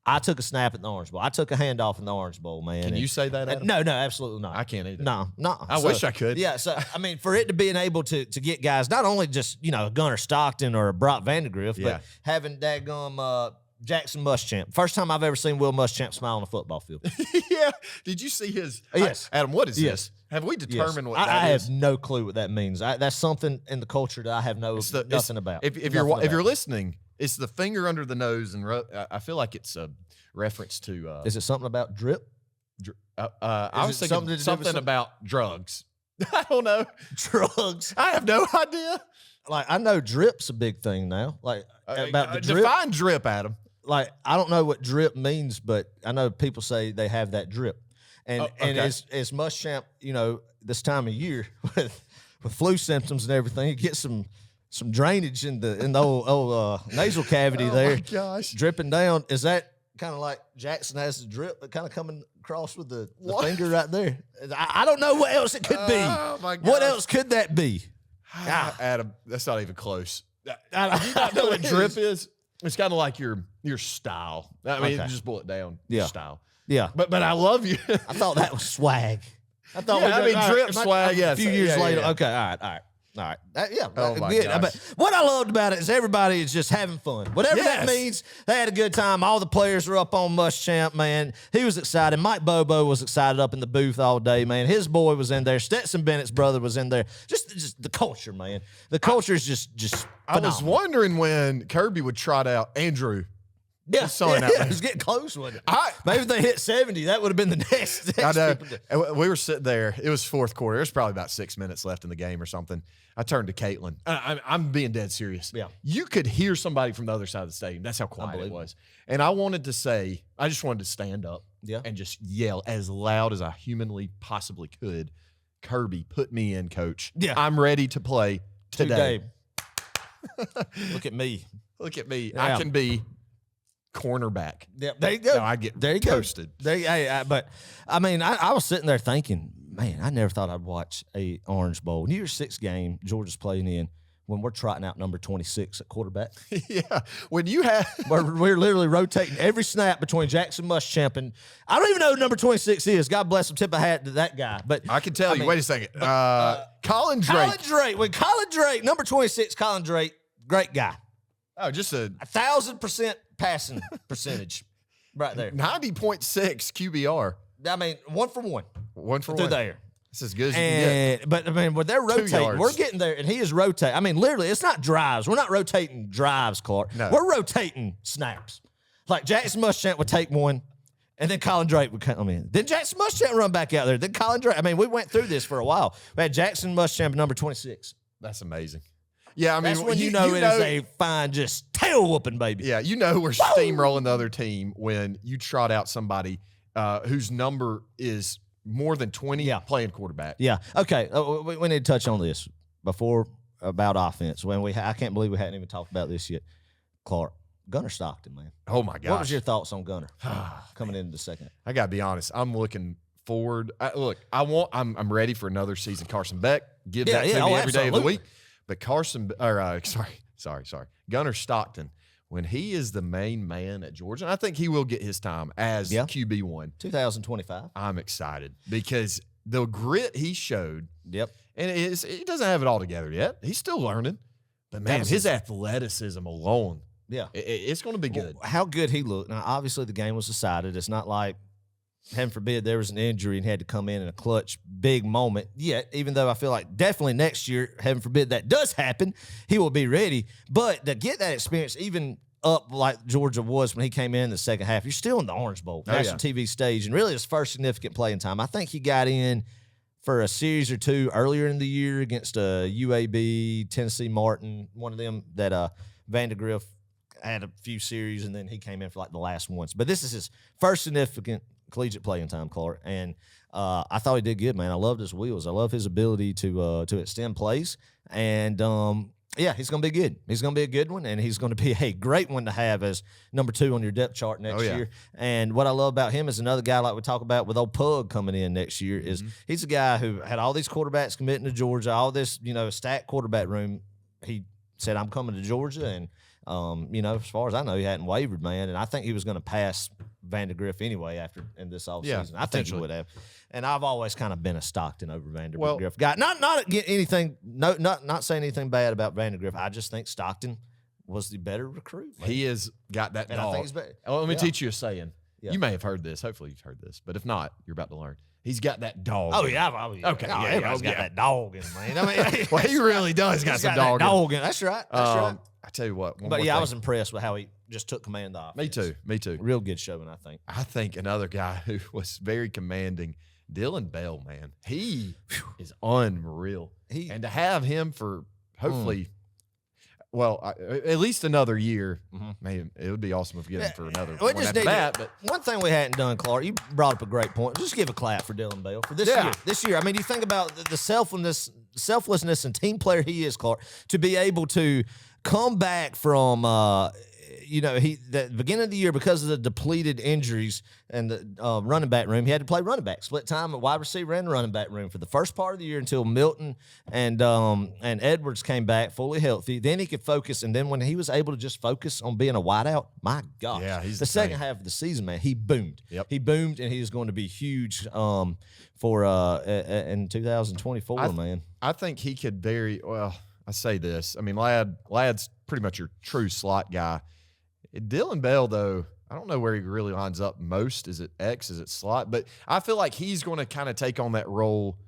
I took a snap at the Orange Bowl. I took a handoff in the Orange Bowl, man. Can you say that, Adam? No, absolutely not. I can't either. No. I wish I could. Yeah, so, for it to being able to get guys, not only just, a Gunnar Stockton or a Brock Vandegrift, but having daggum Jackson Muschamp. First time I've ever seen Will Muschamp smile on a football field. Yeah. Did you see his? Yes. Adam, what is this? Have we determined what that is? I have no clue what that means. That's something in the culture that I have nothing about. If you're listening, it's the finger under the nose, and I feel like it's a reference to. Is it something about drip? I was thinking something about drugs. I don't know. Drugs. I have no idea. Like, I know drip's a big thing now. Like, about the drip. Define drip, Adam. Like, I don't know what drip means, but I know people say they have that drip. And as Muschamp, this time of year with flu symptoms and everything, you get some drainage in the old nasal cavity there. Oh my gosh. Dripping down. Is that kind of like Jackson has the drip, but kind of coming across with the finger right there? I don't know what else it could be. Oh my gosh. What else could that be? Adam, that's not even close. Do you not know what drip is? It's kind of like your style. I mean, just boil it down. Yeah. Your style. Yeah. But I love you. I thought that was swag. I thought drip swag. A few years later. Yeah. Okay. All right. Oh my gosh. But what I loved about it is everybody is just having fun. Whatever that means, they had a good time. All the players were up on Muschamp, man. He was excited. Mike Bobo was excited up in the booth all day, man. His boy was in there. Stetson Bennett's brother was in there. Just the culture, man. The culture is just phenomenal. I was wondering when Kirby would trot out Andrew. Yeah, it was getting close, wasn't it? Maybe if they hit 70, that would have been the next. I know. We were sitting there. It was fourth quarter. There's probably about 6 minutes left in the game or something. I turned to Caitlin. I'm being dead serious. Yeah. You could hear somebody from the other side of the stadium. That's how quiet it was. And I just wanted to stand up and just yell as loud as I humanly possibly could. Kirby, put me in, coach. Yeah. I'm ready to play today. Look at me. Yeah. I can be cornerback. Yeah, there you go. No, I get toasted. But I mean, I was sitting there thinking, man, I never thought I'd watch a Orange Bowl New Year's Six game Georgia's playing in when we're trotting out number 26 at quarterback. Yeah, when you have we're literally rotating every snap between Jackson Muschamp and I don't even know who number 26 is. God bless him. Tip of hat to that guy. But I can tell you. Wait a second. Colin Drake. When Colin Drake, number 26, Colin Drake, great guy. Oh, just 1,000% passing percentage right there. 90.6 QBR. I mean, 1 for 1. 1 for 1. Through there. That's as good as you can get. But, I mean, when they're rotating, we're getting there, and he is rotating. I mean, literally, it's not drives. We're not rotating drives, Clark. No. We're rotating snaps. Like, Jackson Muschamp would take one, And then Colin Drake would come in. Then Jackson Muschamp run back out there. Then Colin Drake. I mean, we went through this for a while. We had Jackson Muschamp number 26. That's amazing. Yeah, I mean, that's when you know it is a fine, just tail whooping, baby. Yeah, you know we're steamrolling the other team when you trot out somebody whose number is more than 20 playing quarterback. Yeah. Okay. We need to touch on this before about offense. I can't believe we hadn't even talked about this yet. Clark, Gunnar Stockton, man. Oh my gosh. What was your thoughts on Gunnar coming into the second? I gotta be honest. I'm looking forward. I'm ready for another season. Carson Beck, give that to me every day of the week. But Gunnar Stockton, when he is the main man at Georgia, and I think he will get his time as QB1. 2025. I'm excited because the grit he showed. Yep. And he doesn't have it all together yet. He's still learning. But, man, his athleticism alone, it's going to be good. Well, how good he looked. Now, obviously, the game was decided. It's not like, heaven forbid, there was an injury and had to come in a clutch, big moment. Yet, even though I feel like definitely next year, heaven forbid, that does happen, he will be ready. But to get that experience, even up like Georgia was when he came in the second half, you're still in the Orange Bowl, national TV stage, and really his first significant playing time. I think he got in for a series or two earlier in the year against UAB, Tennessee Martin, one of them that Vandergriff had a few series, and then he came in for like the last ones. But this is his first significant collegiate playing time, Clark, and I thought he did good, man. I loved his wheels. I love his ability to extend plays, and he's going to be good. He's going to be a good one, and he's going to be a great one to have as number 2 on your depth chart next year. And what I love about him is another guy like we talk about with old Pug coming in next year is he's a guy who had all these quarterbacks committing to Georgia, all this, stacked quarterback room. He said, I'm coming to Georgia, and as far as I know, he hadn't wavered, man. And I think he was going to pass Vandergriff anyway in this offseason. I think he would have. And I've always kind of been a Stockton over Vandergriff guy. Not saying anything bad about Vandergriff. I just think Stockton was the better recruit. Man. He has got that dog. I think he's better. Let me teach you a saying. Yeah. You may have heard this. Hopefully you've heard this. But if not, you're about to learn. He's got that dog. Oh, yeah. Okay. Everybody's got that dog in him, man. I mean, well, he really does got some dog in him. That's right. That's right. I tell you what. I was impressed with how he just took command of offense. Me too. Real good showing, I think. I think another guy who was very commanding, Dylan Bell, man. He is unreal. And to have him for hopefully, at least another year, man, it would be awesome if we get him for another one after that. But one thing we hadn't done, Clark, you brought up a great point. Just give a clap for Dylan Bell for this year. This year, I mean, you think about the selflessness and team player he is, Clark, to be able to come back from the beginning of the year because of the depleted injuries and the running back room. He had to play running back, split time at wide receiver and running back room for the first part of the year until Milton and Edwards came back fully healthy. Then he could focus, and then when he was able to just focus on being a wideout, my gosh, he's the second half of the season, man, he boomed. Yep. He boomed, and he's going to be huge for in 2024, man. I think he could very well. I say this. I mean, Ladd's pretty much your true slot guy. Dylan Bell, though, I don't know where he really lines up most. Is it X? Is it slot? But I feel like he's going to kind of take on that role.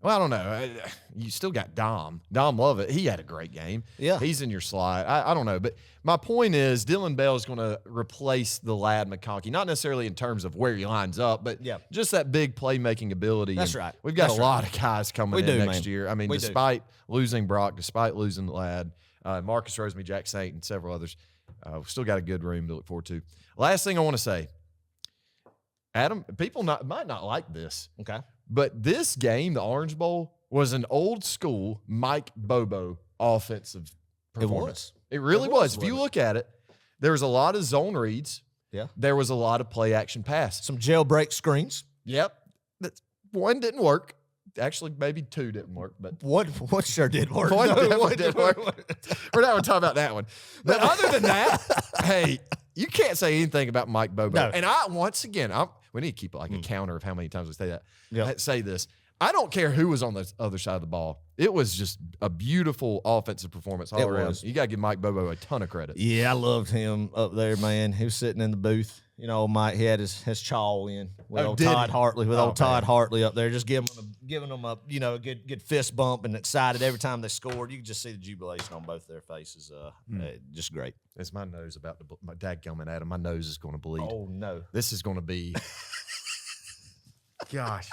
Well, I don't know. You still got Dom. Dom Lovett. He had a great game. Yeah. He's in your slot. I don't know. But my point is Dylan Bell is going to replace the Ladd McConkey, not necessarily in terms of where he lines up, but just that big playmaking ability. That's right. We've got a lot of guys coming in next year. I mean, despite losing Brock, despite losing Ladd, Marcus Rosemy, Jack Saint, and several others, we've still got a good room to look forward to. Last thing I want to say, Adam, people might not like this. Okay. But this game, the Orange Bowl, was an old school Mike Bobo offensive performance. It really was. If you look at it, there was a lot of zone reads. Yeah. There was a lot of play action pass. Some jailbreak screens. Yep. One didn't work. Actually, maybe 2 didn't work, but what sure did work. One did work. We're not going to talk about that one. But other than that, hey, you can't say anything about Mike Bobo. No. And we need to keep like a counter of how many times we say that. Yep. Say this. I don't care who was on the other side of the ball. It was just a beautiful offensive performance all around. You got to give Mike Bobo a ton of credit. Yeah, I loved him up there, man. He was sitting in the booth, You know, Mike, he had his chaw in with old did Todd he? Hartley, with old Todd man. Hartley up there, just giving them a a good fist bump and excited every time they scored. You could just see the jubilation on both their faces. Just great. It's my nose about to my dadgummit, Adam. My nose is going to bleed. Oh no, This is going to be. Gosh.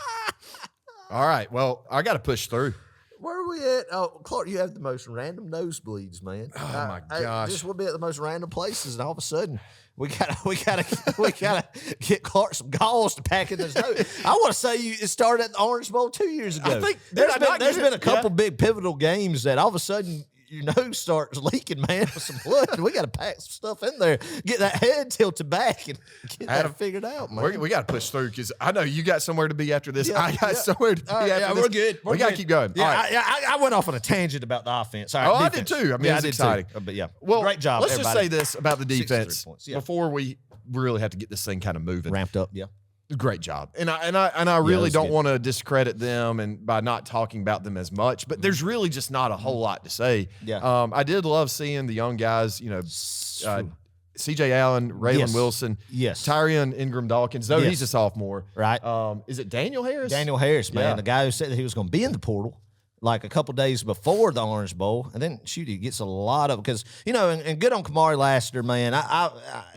All right. Well, I got to push through. where are we at? Oh, Clark, you have the most random nosebleeds, man. Oh my gosh. Just we'll be at the most random places, and all of a sudden we gotta get Clark some galls to pack in his nose. I want to say it started at the Orange Bowl 2 years ago. I think there's been a couple big pivotal games that all of a sudden your nose starts leaking, man, with some blood. We got to pack some stuff in there, get that head tilted back, and get Adam, that figured out, man. We got to push through because I know you got somewhere to be after this. Yeah, I got somewhere to be after this. We're good. We got to keep going. Yeah, All right. I went off on a tangent about the offense. All right, I defense. did too. I mean, it's exciting. But yeah, Well, great job. Let's everybody. just say this about the 63 defense points, yeah. before we really have to get this thing kind of moving. Ramped up, yeah. Great job, and I really don't good. want to discredit them and by not talking about them as much. But there's really just not a whole lot to say. Yeah. I did love seeing the young guys. You know, C.J. Allen, Raylan Yes. Wilson, Yes. Tyrion Ingram Dawkins. Though Yes. he's a sophomore, Right. Is it Daniel Harris? Daniel Harris, man, Yeah. the guy who said that he was going to be in the portal like a couple days before the Orange Bowl, and then shoot, he gets a lot of because and good on Kamari Lassiter, man. I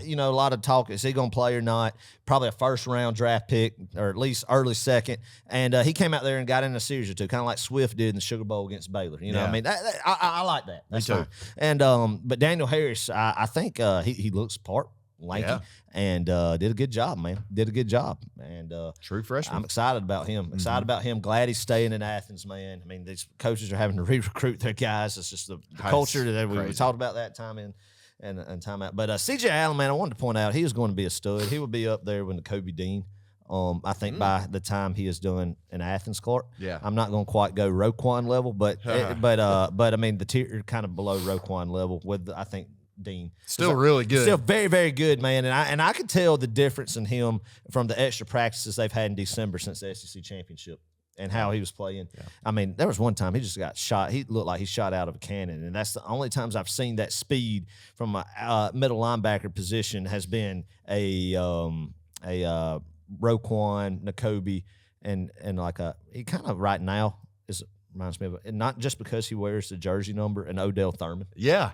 a lot of talk is he going to play or not? Probably a first round draft pick or at least early second, and he came out there and got in a series or two, kind of like Swift did in the Sugar Bowl against Baylor. You know, what I mean, I like that. That's too. fine. And but Daniel Harris, I think he looks part lanky. Yeah. And did a good job, man. Did a good job. And True freshman. I'm excited about him. Excited about him. Glad he's staying in Athens, man. I mean, these coaches are having to re-recruit their guys. It's just the culture that we talked about that time in and time out. But C.J. Allen, man, I wanted to point out he was going to be a stud. He would be up there with the Kobe Dean. I think by the time he is done in Athens, Clark. Yeah. I'm not going to quite go Roquan level, but I mean the tier kind of below Roquan level with I think Dean. Still really good. Still very, very good, man. And I could tell the difference in him from the extra practices they've had in December since the SEC championship and how he was playing. Yeah. I mean, there was one time he just got shot. He looked like he shot out of a cannon. And that's the only times I've seen that speed from a middle linebacker position has been a Roquan, Nakobe, and like he kind of right now reminds me of and not just because he wears the jersey number and Odell Thurman. Yeah.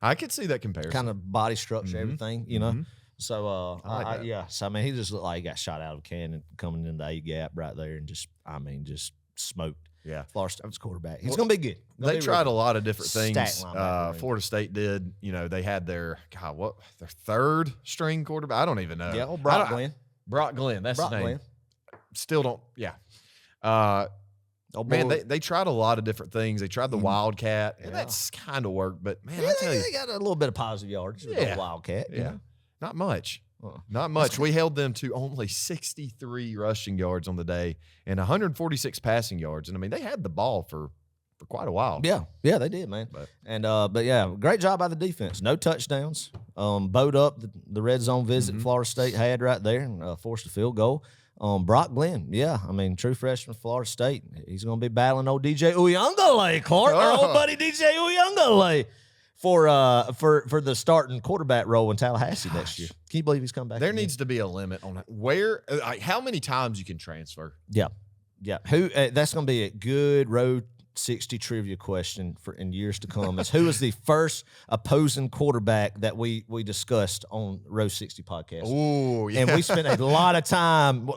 I could see that comparison. Kind of body structure, everything, you know. So, like that. yeah. So, I mean, he just looked like he got shot out of a cannon coming in the A gap right there and just smoked. Yeah. Florida State's quarterback. He's going to be good. They tried a lot of different things. Stat linebacker, Florida State did. You know, they had their third string quarterback. I don't even know. Yeah, old Brock Glenn. Brock Glenn. That's his name. Glenn. Still don't. Yeah. Man, they tried a lot of different things. They tried the Wildcat, and that's kind of worked. But man, I tell you, they got a little bit of positive yards. Yeah, Wildcat. Yeah, not much. Not much. We held them to only 63 rushing yards on the day and 146 passing yards. And I mean, they had the ball for quite a while. Yeah, they did, man. But yeah, great job by the defense. No touchdowns. Bowed up the red zone visit Florida State had right there and forced a field goal. Brock Glenn, yeah, I mean, true freshman, Florida State. He's going to be battling old DJ Uyunglele, Clark, our old buddy DJ Uyunglele for the starting quarterback role in Tallahassee next year. Can you believe he's come back? There needs to be a limit on how many times you can transfer. Yeah. Who? That's going to be a good road 60 trivia question in years to come. Is who was the first opposing quarterback that we discussed on Row 60 podcast? Oh, yeah. And we spent a lot of time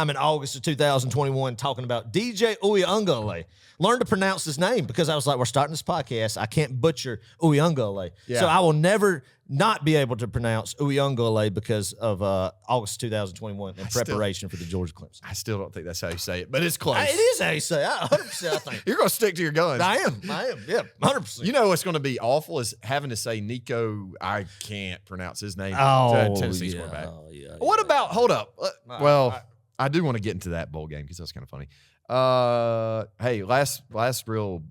in August of 2021 talking about DJ Uyunglele. Learn to pronounce his name because I was like, we're starting this podcast. I can't butcher Uyunglele. Yeah. So I will never not be able to pronounce Uyunglele because of August 2021 in preparation for the Georgia Clemson. I still don't think that's how you say it, but it's close. It is how you say it. 100% I think. You're going to stick to your guns. I am. Yeah, 100%. You know what's going to be awful is having to say Nico. I can't pronounce his name. Tennessee's quarterback. What about? Hold up. I do want to get into that bowl game because that's kind of funny. Hey, last real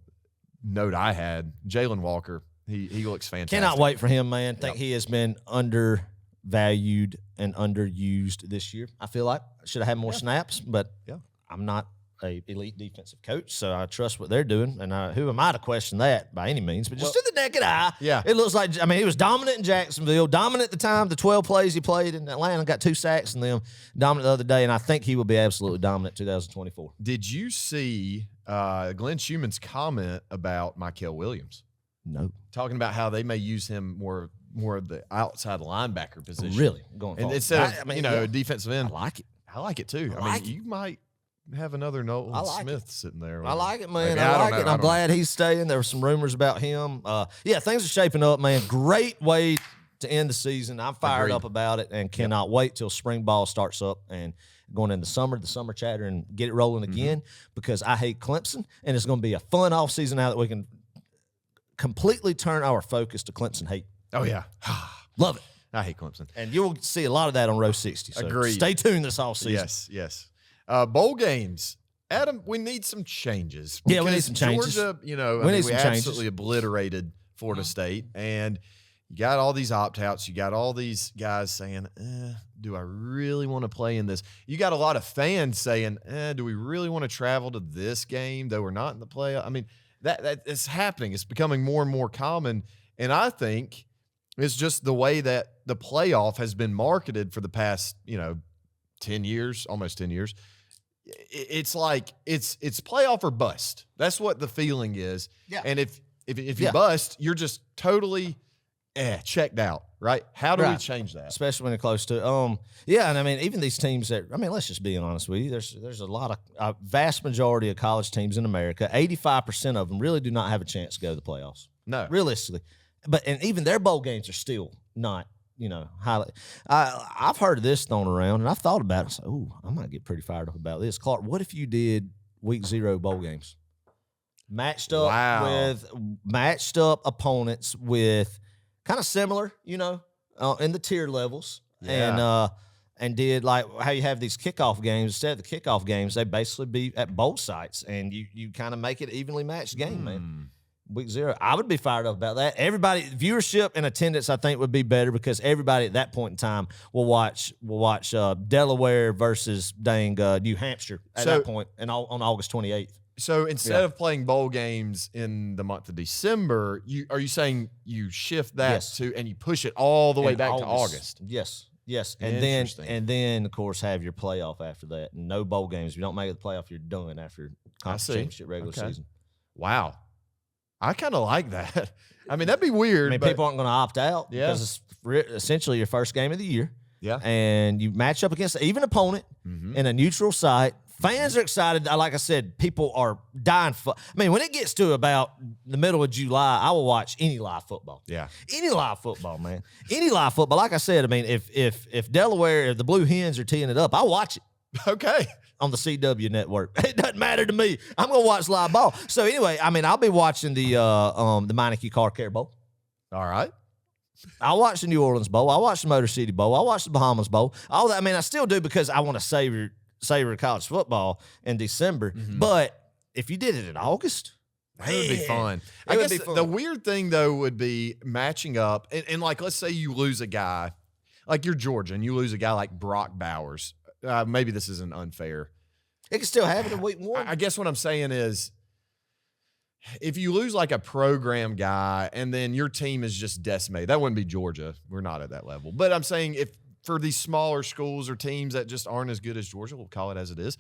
note I had, Jalen Walker. He looks fantastic. Cannot wait for him, man. Think he has been undervalued and underused this year. I feel like should have had more snaps, but I'm not a elite defensive coach, so I trust what they're doing. And who am I to question that by any means? But just to the naked eye, it looks like, I mean, he was dominant in Jacksonville, dominant at the time, the 12 plays he played in Atlanta, got 2 sacks in them, dominant the other day, and I think he will be absolutely dominant 2024. Did you see Glenn Schumann's comment about Mykel Williams? No. Talking about how they may use him more of the outside linebacker position. Really? Going forward. Instead of, defensive end. I like it. I like it too. I mean, you might have another Nolan Smith sitting there. I like it, man. I like it. I'm glad he's staying. There were some rumors about him. Things are shaping up, man. Great way to end the season. I'm fired up about it and cannot wait till spring ball starts up and going in the summer chatter, and get it rolling again because I hate Clemson, and it's going to be a fun offseason now that we can completely turn our focus to Clemson hate. Oh, yeah. Love it. I hate Clemson. And you'll see a lot of that on Row 60. So Agreed. Stay tuned this offseason. Yes. Bowl games. Adam, we need some changes. Yeah, we need some changes. Georgia, we absolutely obliterated Florida State. And you got all these opt-outs. You got all these guys saying, do I really want to play in this? You got a lot of fans saying, do we really want to travel to this game, though we're not in the playoff? I mean, that is happening. It's becoming more and more common. And I think it's just the way that the playoff has been marketed for the past, 10 years, almost 10 years. It's like it's playoff or bust. That's what the feeling is. Yeah. And if you bust, you're just totally checked out, right? How do we change that? Especially when they're close to and I mean, even these teams that, I mean, let's just be honest with you. There's a lot of vast majority of college teams in America, 85% of them really do not have a chance to go to the playoffs. No. Realistically. And even their bowl games are still not, highly. I've heard of this thrown around, and I've thought about it. I said, I might get pretty fired up about this. Clark, what if you did week 0 bowl games? Matched up opponents with kind of similar, in the tier levels. Yeah. And did like how you have these kickoff games. Instead of the kickoff games, they basically be at both sites, and you kind of make it evenly matched game, man. Week 0, I would be fired up about that. Everybody, viewership and attendance, I think, would be better because everybody at that point in time will watch Delaware versus New Hampshire at that point, and on August 28th. So instead of playing bowl games in the month of December, are you saying you shift that to and you push it all the way back to August? Yes. And then of course have your playoff after that. And no bowl games. If you don't make it the playoff, you're done after conference championship regular season. Wow. I kind of like that. I mean, that'd be weird. I mean, people aren't going to opt out because it's essentially your first game of the year. Yeah. And you match up against an even opponent in a neutral site. Fans are excited. Like I said, people are dying for. I mean, when it gets to about the middle of July, I will watch any live football. Yeah. Any live football, man. Any live football. Like I said, I mean, if Delaware, if the Blue Hens are teeing it up, I'll watch it. Okay. On the CW network. It doesn't matter to me. I'm going to watch live ball. So anyway, I mean, I'll be watching the Meineke Car Care Bowl. All right. I'll watch the New Orleans Bowl. I'll watch the Motor City Bowl. I'll watch the Bahamas Bowl. All that. I mean, I still do because I want to savor college football in December. But if you did it in August, that would be fun. I guess the weird thing, though, would be matching up. And like, let's say you lose a guy, like you're Georgia, and you lose a guy like Brock Bowers. Maybe this isn't unfair. It can still happen in week 1. I guess what I'm saying is if you lose like a program guy and then your team is just decimated, that wouldn't be Georgia. We're not at that level. But I'm saying if for these smaller schools or teams that just aren't as good as Georgia, we'll call it as it is,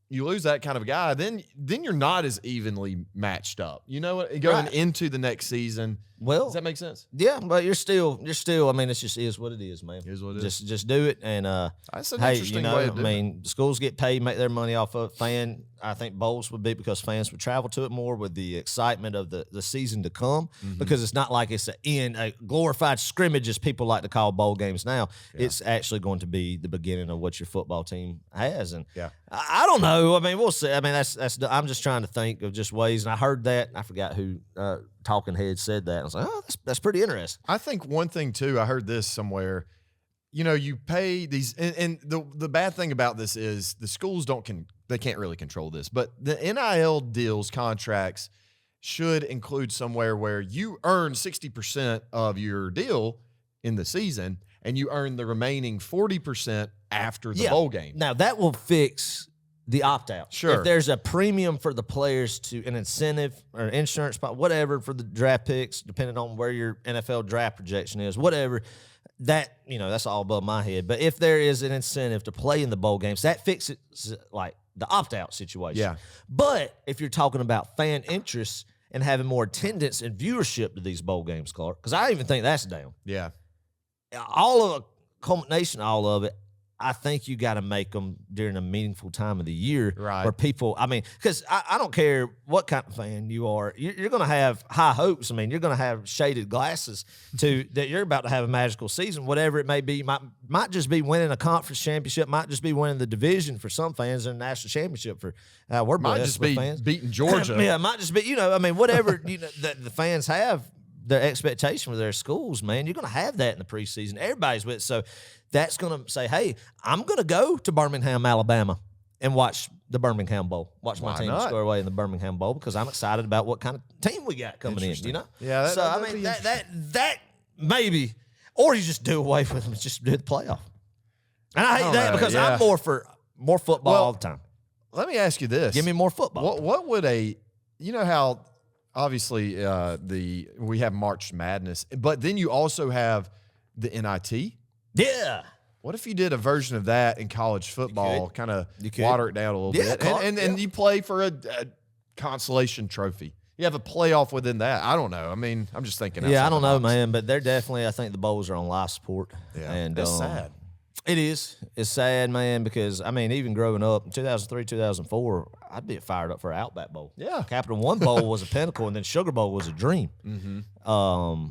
you lose that kind of a guy, then you're not as evenly matched up. You know what? Going into the next season. Well, does that make sense? Yeah, but you're still. I mean, it just is what it is, man. Here's what it is. Just do it, and that's an interesting way of doing it. I mean, schools get paid, make their money off of I think bowls would be because fans would travel to it more with the excitement of the season to come. Because it's not like it's a glorified scrimmage as people like to call bowl games now. Yeah. It's actually going to be the beginning of what your football team has, and I don't know. I mean, we'll see. I mean, that's. I'm just trying to think of just ways, and I heard that. I forgot who. Talking Head said that. I was like, that's pretty interesting. I think one thing too, I heard this somewhere, you pay these, and the bad thing about this is the schools they can't really control this, but the NIL deals, contracts should include somewhere where you earn 60% of your deal in the season and you earn the remaining 40% after the bowl game. Now that will fix the opt-out. Sure. If there's a premium for the players to an incentive or insurance, whatever for the draft picks, depending on where your NFL draft projection is, whatever, that, that's all above my head. But if there is an incentive to play in the bowl games, that fixes like the opt-out situation. Yeah. But if you're talking about fan interest and having more attendance and viewership to these bowl games, Clark, because I even think that's down. Yeah. All of a culmination, all of it, I think you got to make them during a meaningful time of the year, right? Where people, because I don't care what kind of fan you are, you're going to have high hopes. You're going to have shaded glasses to that you're about to have a magical season, whatever it may be. Might just be winning a conference championship, might just be winning the division for some fans, and a national championship for we're might blessed just with be fans. Beating Georgia. Yeah, it might just be whatever that the fans have. Their expectation for their schools, man, you're going to have that in the preseason. Everybody's with it. So that's going to say, hey, I'm going to go to Birmingham, Alabama, and watch the Birmingham Bowl. Watch my team score away in the Birmingham Bowl because I'm excited about what kind of team we got coming in, Yeah. That maybe, or you just do away with them and just do the playoff. And I hate that because I'm more for more football all the time. Let me ask you this. Give me more football. What would how obviously we have March Madness, but then you also have the NIT. Yeah. What if you did a version of that in college football, kind of water it down a little bit, and you play for a consolation trophy? You have a playoff within that. I don't know. I'm just thinking. Yeah, I don't know, man, but they're definitely. I think the bowls are on life support. Yeah, and that's sad. It is. It's sad, man, because even growing up in 2003, 2004, I'd be fired up for an Outback Bowl. Yeah, Capital One Bowl was a pinnacle, and then Sugar Bowl was a dream. Mm-hmm.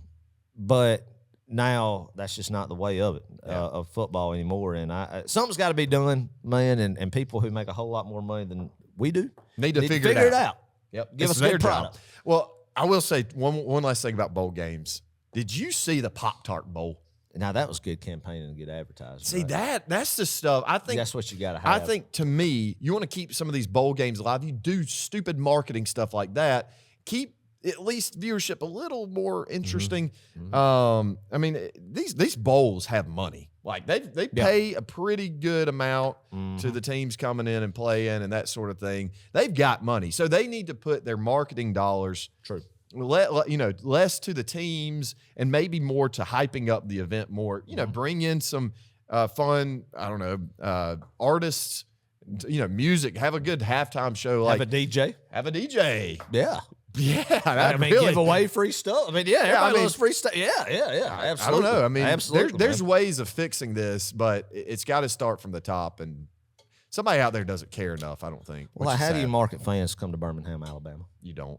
But now that's just not the way of it of football anymore. And something's got to be done, man. And people who make a whole lot more money than we do need to figure it out. Yep, give us a good product. Well, I will say one last thing about bowl games. Did you see the Pop-Tart Bowl? Now that was good campaigning and good advertising. See, that's the stuff. I think that's what you got to have. I think to me, you want to keep some of these bowl games alive. You do stupid marketing stuff like that. Keep at least viewership a little more interesting. Mm-hmm. These bowls have money. Like they pay a pretty good amount to the teams coming in and playing and that sort of thing. They've got money, so they need to put their marketing dollars. True. Less to the teams and maybe more to hyping up the event more, bring in some fun, artists, music, have a good halftime show. Have a DJ. Yeah. Yeah. Give away free stuff. Everybody loves free stuff. Yeah. Absolutely. I don't know. Absolutely, there's ways of fixing this, but it's got to start from the top. And somebody out there doesn't care enough, I don't think. Well, how do you market fans come to Birmingham, Alabama? You don't.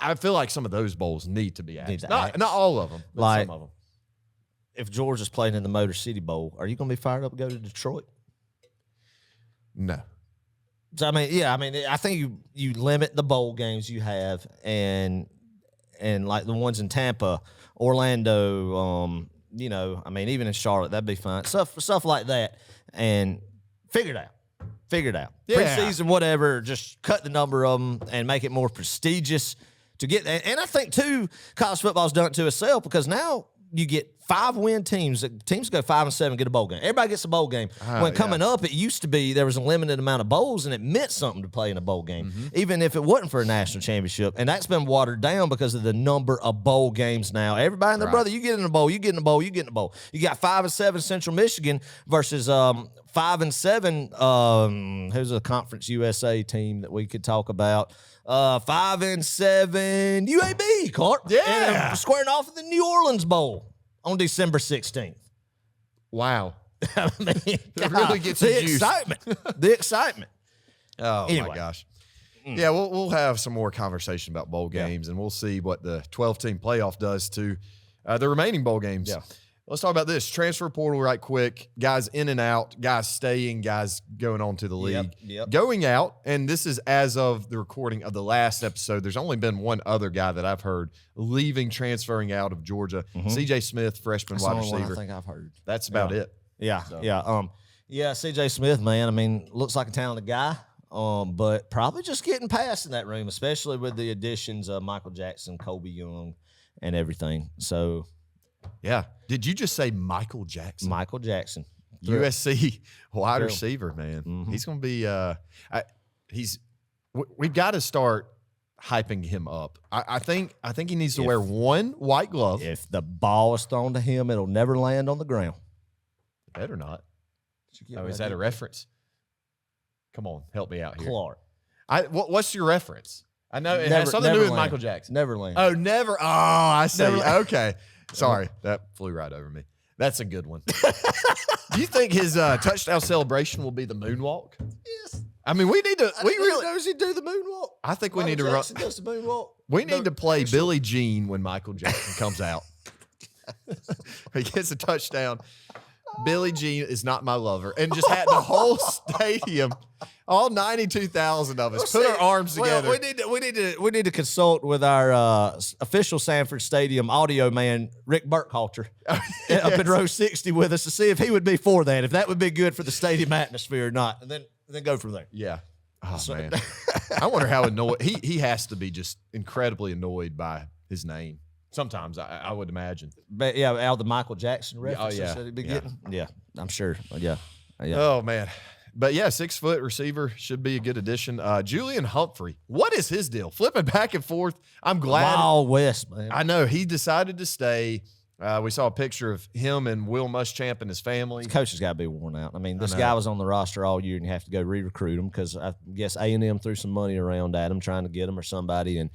I feel like some of those bowls need to be added. Not all of them, but some of them. If Georgia's playing in the Motor City Bowl, are you going to be fired up to go to Detroit? No. So, I think you limit the bowl games you have and like the ones in Tampa, Orlando, even in Charlotte, that'd be fine. Stuff like that. And figure it out. Yeah. Preseason, whatever, just cut the number of them and make it more prestigious to get that. And I think, too, college football's done it to itself because now you get 5-win teams. Teams go 5-7, get a bowl game. Everybody gets a bowl game. When coming up, it used to be there was a limited amount of bowls, and it meant something to play in a bowl game, even if it wasn't for a national championship. And that's been watered down because of the number of bowl games now. Everybody and their brother, you get in a bowl, you get in a bowl, you get in a bowl. You got 5-7 Central Michigan versus 5-7. Who's a Conference USA team that we could talk about? 5-7 UAB, Clark. Yeah. And squaring off at the New Orleans Bowl on December 16th. Wow. It really gets the excitement. The excitement. Oh, anyway. My gosh. Yeah, we'll have some more conversation about bowl games, and we'll see what the 12-team playoff does to the remaining bowl games. Yeah. Let's talk about this. Transfer portal right quick. Guys in and out, guys staying, guys going on to the league. Yep. Going out, and this is as of the recording of the last episode. There's only been one other guy that I've heard leaving, transferring out of Georgia. CJ Smith, freshman wide receiver. I think I've heard. That's about it. Yeah, CJ Smith, man, looks like a talented guy. But probably just getting past in that room, especially with the additions of Michael Jackson, Kobe Young, and everything. So, yeah. Did you just say Michael Jackson? Michael Jackson. USC wide receiver, man. He's going to be we've got to start hyping him up. I think he needs to wear one white glove. If the ball is thrown to him, it'll never land on the ground. Better not. Oh, is that a reference? Come on, help me out here. Clark. What's your reference? I know it has something to do with Michael Jackson. Neverland. Oh, never. Oh, I see. Okay. Sorry. That flew right over me. That's a good one. Do you think his touchdown celebration will be the moonwalk? Yes. I mean, we need to. We really. Does he do the moonwalk? I think we need to run. Does the moonwalk? We need to play Billie Jean when Michael Jackson comes out. He gets a touchdown. Billie Jean is not my lover, and just had the whole stadium, all 92,000 of us, put our arms together. We need to consult with our official Sanford Stadium audio man, Rick Burkhalter, up in row 60 with us to see if he would be for that, if that would be good for the stadium atmosphere or not, and then go from there. Yeah. Oh man, I wonder how annoyed he has to be. Just incredibly annoyed by his name. Sometimes I would imagine. But yeah, all the Michael Jackson references that he'd be getting. Yeah, I'm sure. Yeah. Oh man. But yeah, 6-foot receiver should be a good addition. Julian Humphrey, what is his deal? Flipping back and forth. I'm glad. Wild West, man. I know he decided to stay. We saw a picture of him and Will Muschamp and his family. His coach has got to be worn out. I mean, this guy was on the roster all year, and you have to go re-recruit him because I guess A&M threw some money around at him trying to get him or somebody. And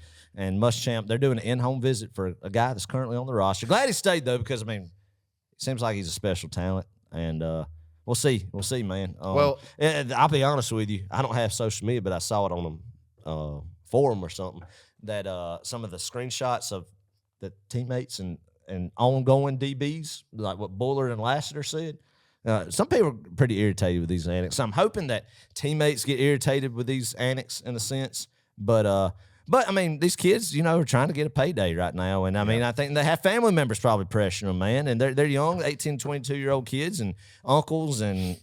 Muschamp, they're doing an in-home visit for a guy that's currently on the roster. Glad he stayed, though, because, I mean, it seems like he's a special talent. And we'll see. We'll see, man. I'll be honest with you. I don't have social media, but I saw it on a forum or something that some of the screenshots of the teammates and ongoing DBs, like what Bullard and Lassiter said. Some people are pretty irritated with these annex. I'm hoping that teammates get irritated with these annex in a sense. But I mean, these kids, are trying to get a payday right now. And I mean, I think they have family members probably pressuring them, man. And they're young, 18, 22-year-old kids, and uncles and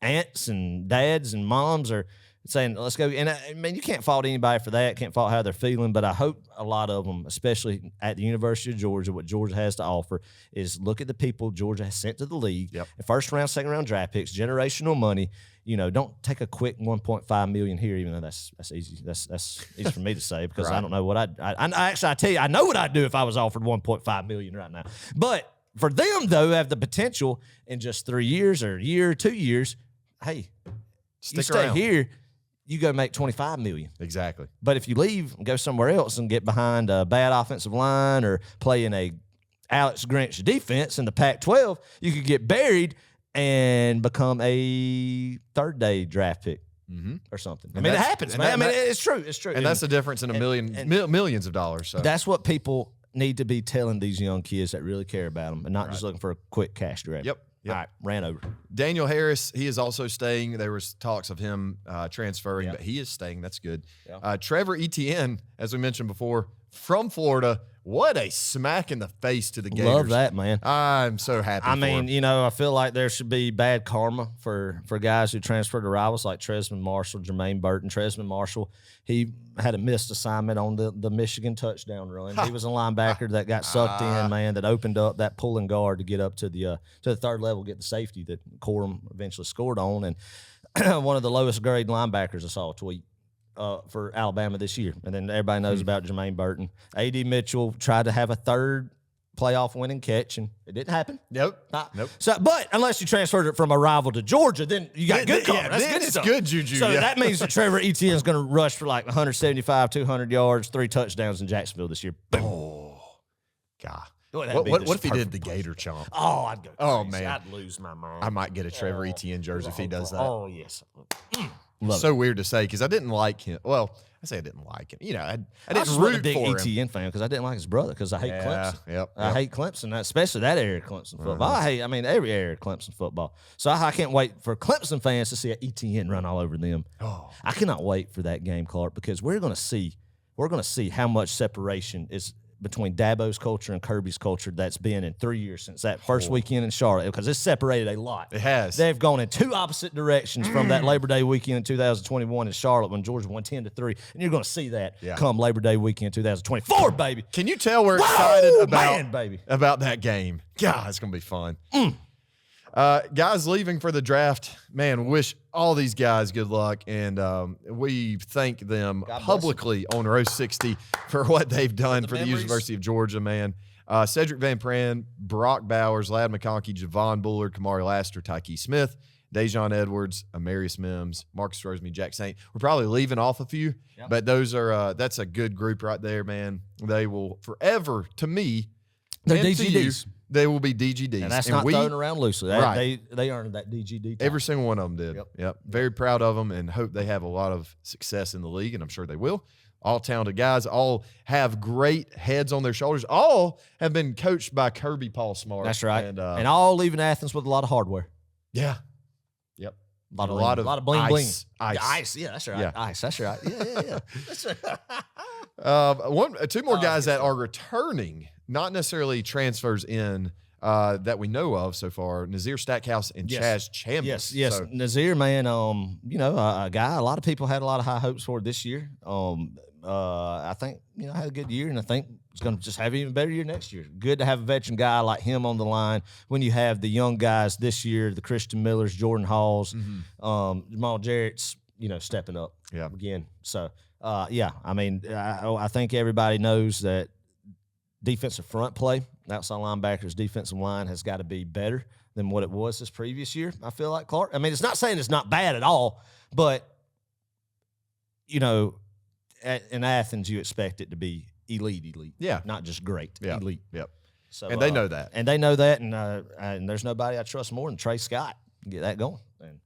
aunts and dads and moms are saying, let's go. And I mean, you can't fault anybody for that. Can't fault how they're feeling. But I hope a lot of them, especially at the University of Georgia, what Georgia has to offer is look at the people Georgia has sent to the league. Yep. First round, second round draft picks, generational money. Don't take a quick $1.5 million here, even though that's easy. That's easy for me to say because right. I don't know what I tell you, I know what I'd do if I was offered $1.5 million right now. But for them, though, have the potential in just 3 years or a year or 2 years, hey, you stay here, you go make $25 million. Exactly. But if you leave and go somewhere else and get behind a bad offensive line or play in a Alex Grinch defense in the Pac-12, you could get buried and become a third-day draft pick or something. I mean, it happens, man. It's true. It's true. And that's the difference in millions of dollars. So. That's what people need to be telling these young kids that really care about them and not just looking for a quick cash grab. Yep. All right, ran over. Daniel Harris, he is also staying. There was talks of him transferring, but he is staying. That's good. Yeah. Trevor Etienne, as we mentioned before, from Florida. What a smack in the face to the Gators. Love that, man. I'm so happy for him. I feel like there should be bad karma for guys who transfer to rivals like Tresman Marshall, Jermaine Burton. Tresman Marshall, he had a missed assignment on the Michigan touchdown run. He was a linebacker that got sucked in, man, that opened up that pulling guard to get up to the third level, get the safety that Corum eventually scored on. And one of the lowest grade linebackers I saw a tweet. For Alabama this year. And then everybody knows about Jermaine Burton. A.D. Mitchell tried to have a third playoff winning catch, and it didn't happen. Nope. So, but unless you transferred it from a rival to Georgia, then you got good cover. That's good stuff. Good juju. So that means that Trevor Etienne is going to rush for like 175, 200 yards, 3 touchdowns in Jacksonville this year. Boom. Oh, God. What if he did the Gator chomp? Oh, I'd go crazy. Oh, man. I'd lose my mind. I might get a Trevor Etienne jersey if he does that. Oh, yes. So weird to say because I didn't like him. Well, I say I didn't like him. I didn't root root a big for him. Etienne fan because I didn't like his brother because I hate Clemson. Yep. I hate Clemson, especially that area of Clemson football. Every area of Clemson football. So I can't wait for Clemson fans to see an Etienne run all over them. Oh. I cannot wait for that game, Clark, because we're going to see how much separation is between Dabo's culture and Kirby's culture that's been in 3 years since that first weekend in Charlotte, because it's separated a lot. It has. They've gone in two opposite directions from that Labor Day weekend in 2021 in Charlotte when Georgia won 10-3, and you're going to see that come Labor Day weekend 2024, baby. Can you tell we're excited about that game? God, it's going to be fun. Guys leaving for the draft, man, wish all these guys good luck. And we thank them publicly on Row 60 for what they've done for the University of Georgia, man. Cedric Van Pran, Brock Bowers, Ladd McConkey, Javon Bullard, Kamari Laster, Tyke Smith, Dejon Edwards, Amarius Mims, Marcus Rosemary, Jack Saint. We're probably leaving off a few, but those are that's a good group right there, man. They will forever, to me, they're DGDs. They will be DGDs. And that's not thrown around loosely. They earned that DGD title. Every single one of them did. Yep. Very proud of them and hope they have a lot of success in the league, and I'm sure they will. All talented guys, all have great heads on their shoulders. All have been coached by Kirby Paul Smart. That's right. And all leaving Athens with a lot of hardware. Yeah. Yep. A lot of bling bling. Ice. Yeah, that's right. Yeah. Ice. That's right. Yeah. That's two more guys that are returning, not necessarily transfers in that we know of so far. Nazir Stackhouse and Chaz Chambliss. Yes. So, Nazir, man, a guy a lot of people had a lot of high hopes for this year. I think, had a good year, and I think he's going to just have an even better year next year. Good to have a veteran guy like him on the line when you have the young guys this year, the Christian Millers, Jordan Halls, Jamal Jarrett's, stepping up again. So, I think everybody knows that defensive front play, outside linebackers, defensive line has got to be better than what it was this previous year, I feel like, Clark. I mean, it's not saying it's not bad at all, but, in Athens, you expect it to be elite. Yeah. Not just great, elite. Yep. So, and they know that. And there's nobody I trust more than Trey Scott to get that going. And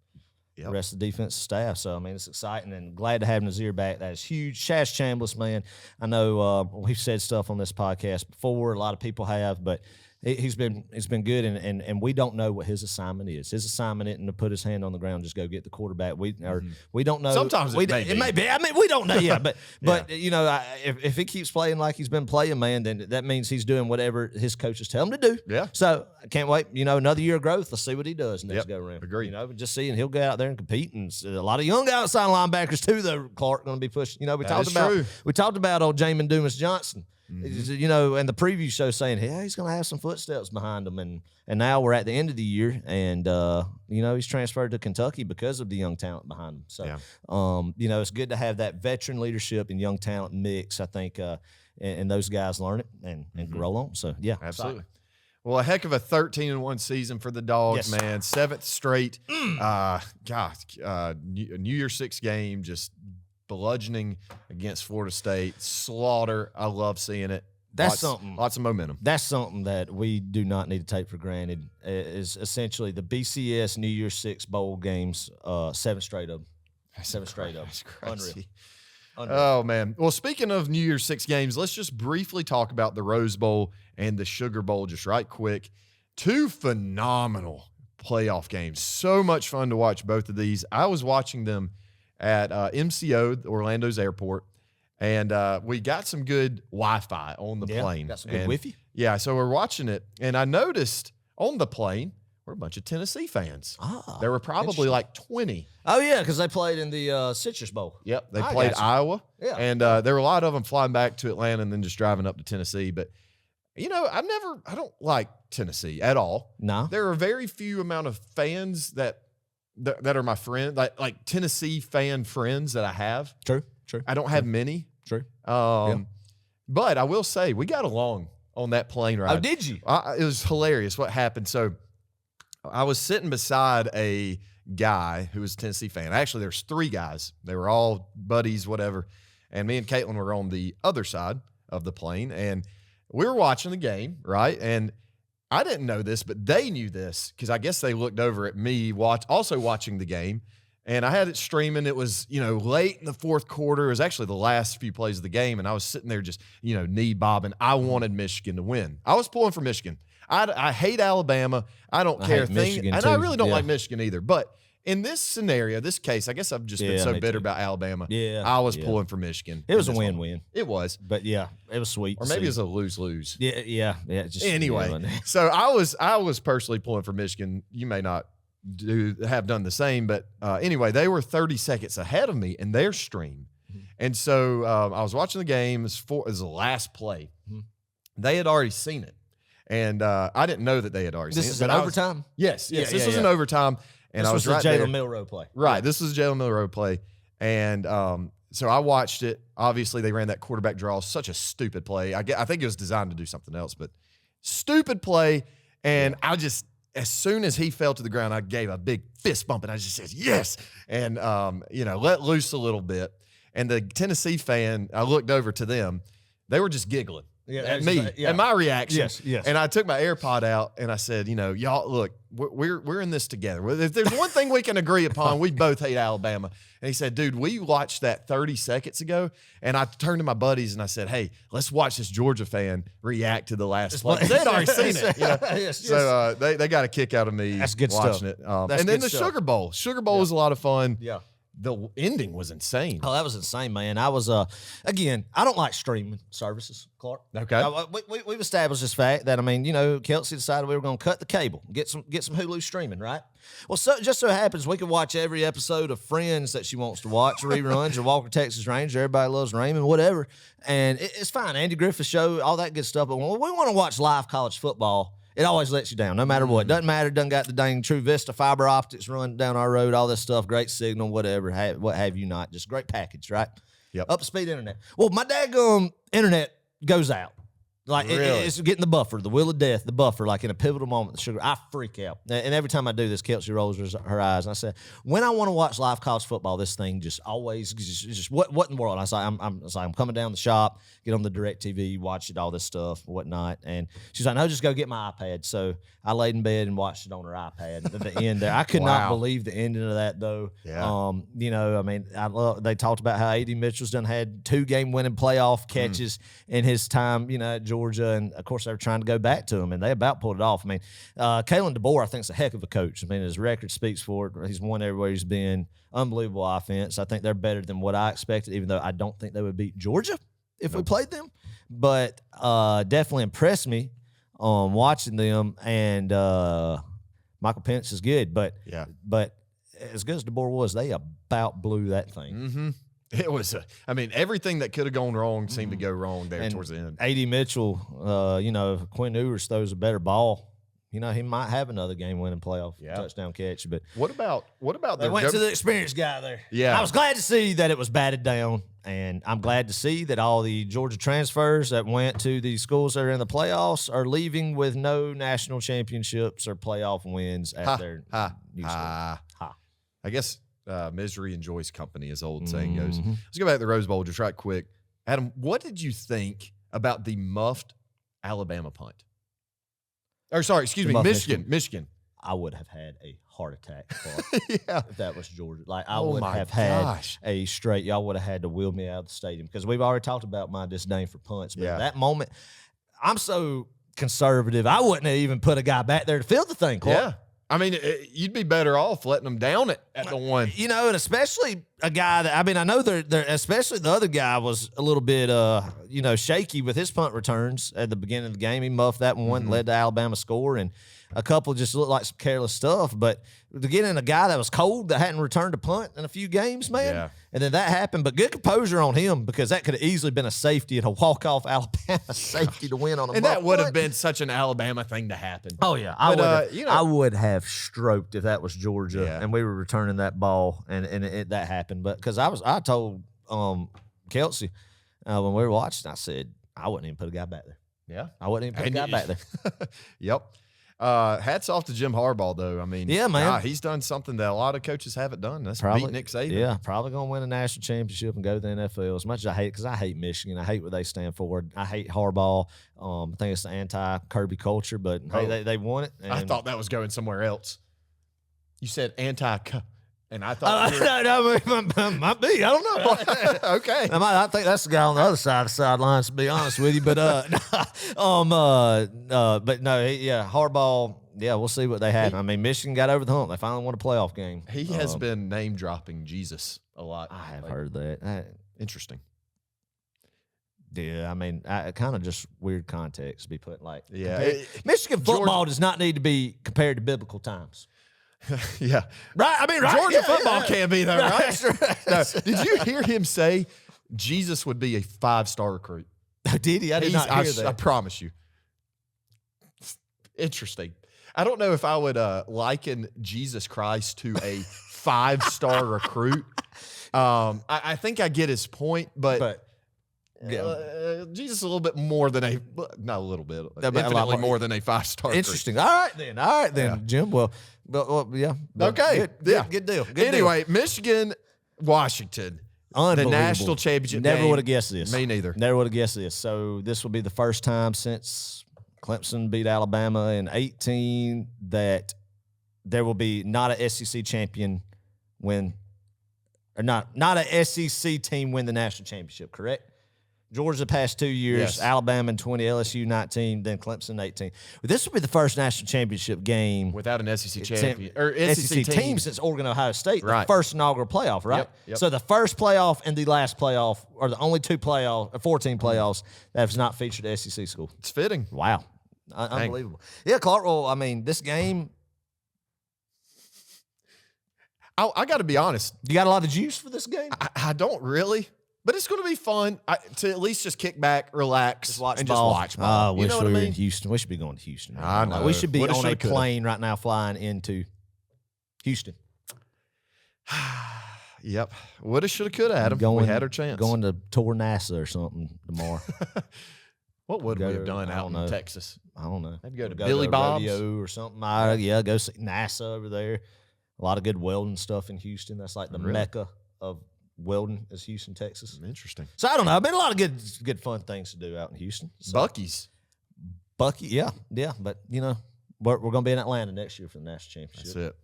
the rest of the defensive staff. So, it's exciting and glad to have Nazir back. That is huge. Chaz Chambliss, man, I know we've said stuff on this podcast before. A lot of people have, but he's been good, and we don't know what his assignment is. His assignment isn't to put his hand on the ground, just go get the quarterback. We don't know. Sometimes it may be. We don't know. Yeah, but if he keeps playing like he's been playing, man, then that means he's doing whatever his coaches tell him to do. Yeah. So I can't wait. Another year of growth. Let's see what he does next go around. Agreed. Just seeing he'll go out there and compete, and a lot of young outside linebackers too. Though Clark going to be pushing. We talked about old Jamin Dumas Johnson. And the preview show saying, hey, he's going to have some footsteps behind him. And now we're at the end of the year, and, he's transferred to Kentucky because of the young talent behind him. So, it's good to have that veteran leadership and young talent mix, I think, and those guys learn it and grow on. So, yeah. Absolutely. Exciting. Well, a heck of a 13-1 season for the Dawgs, man. 7th straight. New Year's 6 game, just bludgeoning against Florida State. Slaughter. I love seeing it. That's something. Lots of momentum. That's something that we do not need to take for granted. Is essentially the BCS New Year's 6 bowl games, 7 straight up. 7 straight up. That's crazy. Unreal. Oh, man. Well, speaking of New Year's 6 games, let's just briefly talk about the Rose Bowl and the Sugar Bowl just right quick. 2 phenomenal playoff games. So much fun to watch both of these. I was watching them at MCO, Orlando's airport, and we got some good Wi-Fi on the plane. Got some good Wi-Fi? Yeah, so we're watching it, and I noticed on the plane were a bunch of Tennessee fans. There were probably like 20. Oh, yeah, because they played in the Citrus Bowl. Yep, they played Iowa. Yeah. And there were a lot of them flying back to Atlanta and then just driving up to Tennessee. But, I don't like Tennessee at all. No. There are very few amount of fans that are my friend, like Tennessee fan friends that I have. True. I don't have many. True. But I will say we got along on that plane ride. Oh, did you? It was hilarious what happened. So I was sitting beside a guy who was a Tennessee fan. Actually, there's 3 guys. They were all buddies, whatever. And me and Caitlin were on the other side of the plane, and we were watching the game, right? And I didn't know this, but they knew this because I guess they looked over at me also watching the game, and I had it streaming. It was, late in the 4th quarter. It was actually the last few plays of the game, and I was sitting there just, knee bobbing. I wanted Michigan to win. I was pulling for Michigan. I hate Alabama. I don't care. I really don't like Michigan either. But in this scenario, this case, I guess I've just been so bitter about Alabama. Yeah, I was pulling for Michigan. It was a win-win. It was. But, yeah, it was sweet. Or maybe it was a lose-lose. Yeah. Anyway, so I was personally pulling for Michigan. You may not have done the same, but anyway, they were 30 seconds ahead of me in their stream. And so I was watching the game. It was the last play. They had already seen it. And I didn't know that they had already This seen is it. in overtime? Yes. Yeah, This was in overtime. And this I was was right the there. Jalen Milroe play. Right. This was Jalen Milroe play. And so I watched it. Obviously, they ran that quarterback draw. Such a stupid play. I think it was designed to do something else, but stupid play. And I just, as soon as he fell to the ground, I gave a big fist bump and I just said, yes. And, let loose a little bit. And the Tennessee fan, I looked over to them. They were just giggling at me and my reaction. Yes. And I took my AirPod out and I said, y'all, look, we're in this together. If there's one thing we can agree upon, we both hate Alabama. And he said, dude, we watched that 30 seconds ago. And I turned to my buddies and I said, hey, let's watch this Georgia fan react to the last play. They'd already seen it. Yes. So they got a kick out of me That's good watching stuff. it. That's and then good the stuff. Sugar Bowl. Sugar Bowl was a lot of fun. Yeah. The ending was insane. Oh, that was insane, man. I was, again, I don't like streaming services, Clark. Okay. We've established this fact that, Kelsey decided we were going to cut the cable, get some Hulu streaming, right? Well, just so happens we can watch every episode of Friends that she wants to watch, reruns, or Walker, Texas Ranger, Everybody Loves Raymond, whatever. And it's fine. Andy Griffith Show, all that good stuff. But when we want to watch live college football, it always lets you down, no matter what. Doesn't matter. Doesn't got the dang True Vista fiber optics running down our road, all this stuff, great signal, whatever, what have you not. Just great package, right? Yep. Up to speed internet. Well, my daggum internet goes out. Like, Really? it's getting the buffer, the wheel of death, the buffer, like in a pivotal moment, the sugar. I freak out. And every time I do this, Kelsey rolls her eyes. And I said, when I want to watch live college football, this thing just always, just what in the world? I was like, I'm coming down the shop, get on the DirecTV, watch it, all this stuff, whatnot. And she's like, no, just go get my iPad. So I laid in bed and watched it on her iPad at the end there. I could not believe the ending of that, though. Yeah. They talked about how A.D. Mitchell's done had 2 game-winning playoff catches in his time, at Georgia. And, of course, they were trying to go back to him, and they about pulled it off. Kalen DeBoer, I think, is a heck of a coach. His record speaks for it. He's won everywhere he's been. Unbelievable offense. I think they're better than what I expected, even though I don't think they would beat Georgia if we played them. But definitely impressed me watching them. And Michael Penix is good. But as good as DeBoer was, they about blew that thing. Mm-hmm. It was, everything that could have gone wrong seemed to go wrong there towards the end. A.D. Mitchell, if Quinn Ewers throws a better ball, he might have another game-winning playoff touchdown catch. But what about they went to the experienced guy there? Yeah, I was glad to see that it was batted down, and I'm glad to see that all the Georgia transfers that went to the schools that are in the playoffs are leaving with no national championships or playoff wins at their new school. I guess. Misery enjoys company, as old saying goes. Let's go back to the Rose Bowl just right quick. Adam, what did you think about the muffed Alabama punt? Or sorry, excuse me, Michigan. I would have had a heart attack yeah. if that was Georgia. Like, I would have had a straight, y'all would have had to wheel me out of the stadium, because we've already talked about my disdain for punts. But at that moment, I'm so conservative, I wouldn't have even put a guy back there to field the thing, Clark. Yeah. You'd be better off letting them down it at the one. And especially a guy that, I know they're especially the other guy was a little bit, shaky with his punt returns at the beginning of the game. He muffed that one, led to Alabama score, and a couple just looked like some careless stuff. But to get in a guy that was cold, that hadn't returned a punt in a few games, man, and then that happened. But good composure on him, because that could have easily been a safety and a walk-off Alabama safety to win on a and that would have been such an Alabama thing to happen. Oh, yeah. I would have stroked if that was Georgia and we were returning that ball and that happened. But because I told Kelsey when we were watching, I said, I wouldn't even put a guy back there. Yeah. I wouldn't even put a guy back there. Yep. Hats though. Jim Harbaugh, though. Yeah, man. He's done something that a lot of coaches haven't done. That's probably beat Nick Saban. Yeah, probably going to win a national championship and go to the NFL. As much as I hate, because I hate Michigan. I hate what they stand for. I hate Harbaugh. I think it's the anti-Kirby culture, but hey, they won it. And I thought that was going somewhere else. You said anti, and I thought no, might be. I don't know. Okay. I think that's the guy on the other side of the sidelines, to be honest with you. But but no, Harbaugh. Yeah, we'll see what they have. Michigan got over the hump. They finally won a playoff game. He has been name dropping Jesus a lot. I have heard that. Interesting. Yeah, kind of just weird context to be put like. Yeah, Michigan football does not need to be compared to biblical times. Yeah. Right? Right? Georgia football can't be though, right? Right. No. Did you hear him say Jesus would be a 5-star recruit? Did he? I did not hear that. I promise you. Interesting. I don't know if I would liken Jesus Christ to a 5-star recruit. I think I get his point, but Jesus is a little bit more than not a little bit, infinitely more than a 5-star. Interesting. All right then, Jim. Well, yeah. Okay. Good deal. Anyway, Michigan, Washington, the national championship. Never would have guessed this. Me neither. Never would have guessed this. So this will be the first time since Clemson beat Alabama in 2018 that there will be not a SEC champion win, or not a SEC team win the national championship. Correct? Georgia the past 2 years, yes. Alabama in 20, LSU 19, then Clemson 18. This will be the first national championship game without an SEC champion or SEC team since Oregon, Ohio State. Right. The first inaugural playoff, right? Yep. So the first playoff and the last playoff are the only 14 playoffs that have not featured an SEC school. It's fitting. Wow. Unbelievable. Yeah, Clark, well, I mean, this game. I got to be honest. You got a lot of juice for this game? I don't really. But it's going to be fun to at least just kick back, relax, just watch ball. I wish we were in Houston. We should be going to Houston. Right I now. know. We should be Woulda, on a shoulda, plane right now flying into Houston. Yep. Woulda, shoulda, coulda, Adam. We had our chance. Going to tour NASA or something tomorrow. What would we have done out in Texas? I don't know. Maybe go to Billy Bob's or something. Go see NASA over there. A lot of good welding stuff in Houston. That's like the mecca of welding is Houston, Texas. Interesting. So I don't know. I've been a lot of good fun things to do out in Houston. So. Buc-ee's. Yeah. But we're going to be in Atlanta next year for the national championship. That's it.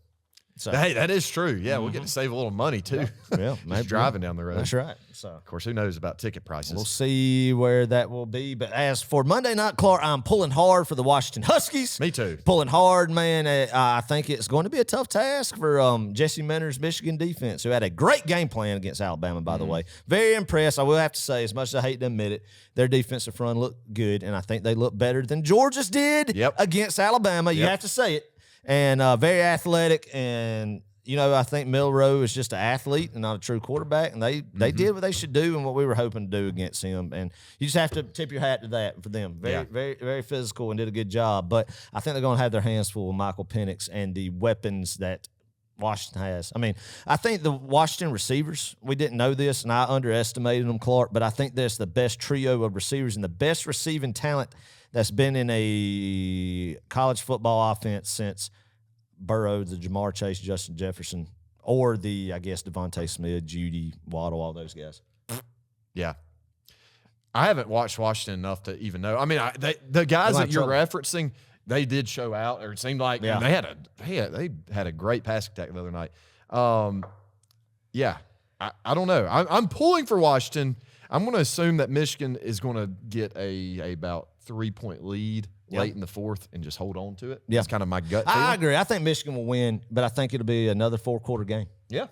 So, hey, that is true. Yeah, we'll get to save a little money too. Yeah, maybe driving down the road. That's right. So, of course, who knows about ticket prices? We'll see where that will be. But as for Monday night, Clark, I'm pulling hard for the Washington Huskies. Me too. Pulling hard, man. I think it's going to be a tough task for Jesse Minter's Michigan defense, who had a great game plan against Alabama, by the way. Very impressed. I will have to say, as much as I hate to admit it, their defensive front looked good, and I think they look better than Georgia's did against Alabama. You have to say it. And very athletic, and I think Milroe is just an athlete and not a true quarterback, and they did what they should do and what we were hoping to do against him. And you just have to tip your hat to that for them. Very, very physical and did a good job. But I think they're going to have their hands full with Michael Penix and the weapons that Washington has. I mean, I think the Washington receivers, we didn't know this, and I underestimated them, Clark, but I think there's the best trio of receivers and the best receiving talent that's been in a college football offense since Burrow, the Jamar Chase, Justin Jefferson, or the, I guess, Devontae Smith, Judy, Waddle, all those guys. Yeah. I haven't watched Washington enough to even know. I mean, the guys that you're referencing, they did show out, or it seemed like they had a great passing attack the other night. I don't know. I'm pulling for Washington. I'm going to assume that Michigan is going to get a about 3-point lead late in the fourth and just hold on to it. That's kind of my gut feeling. I agree. I think Michigan will win, but I think it'll be another 4-quarter game. Yeah.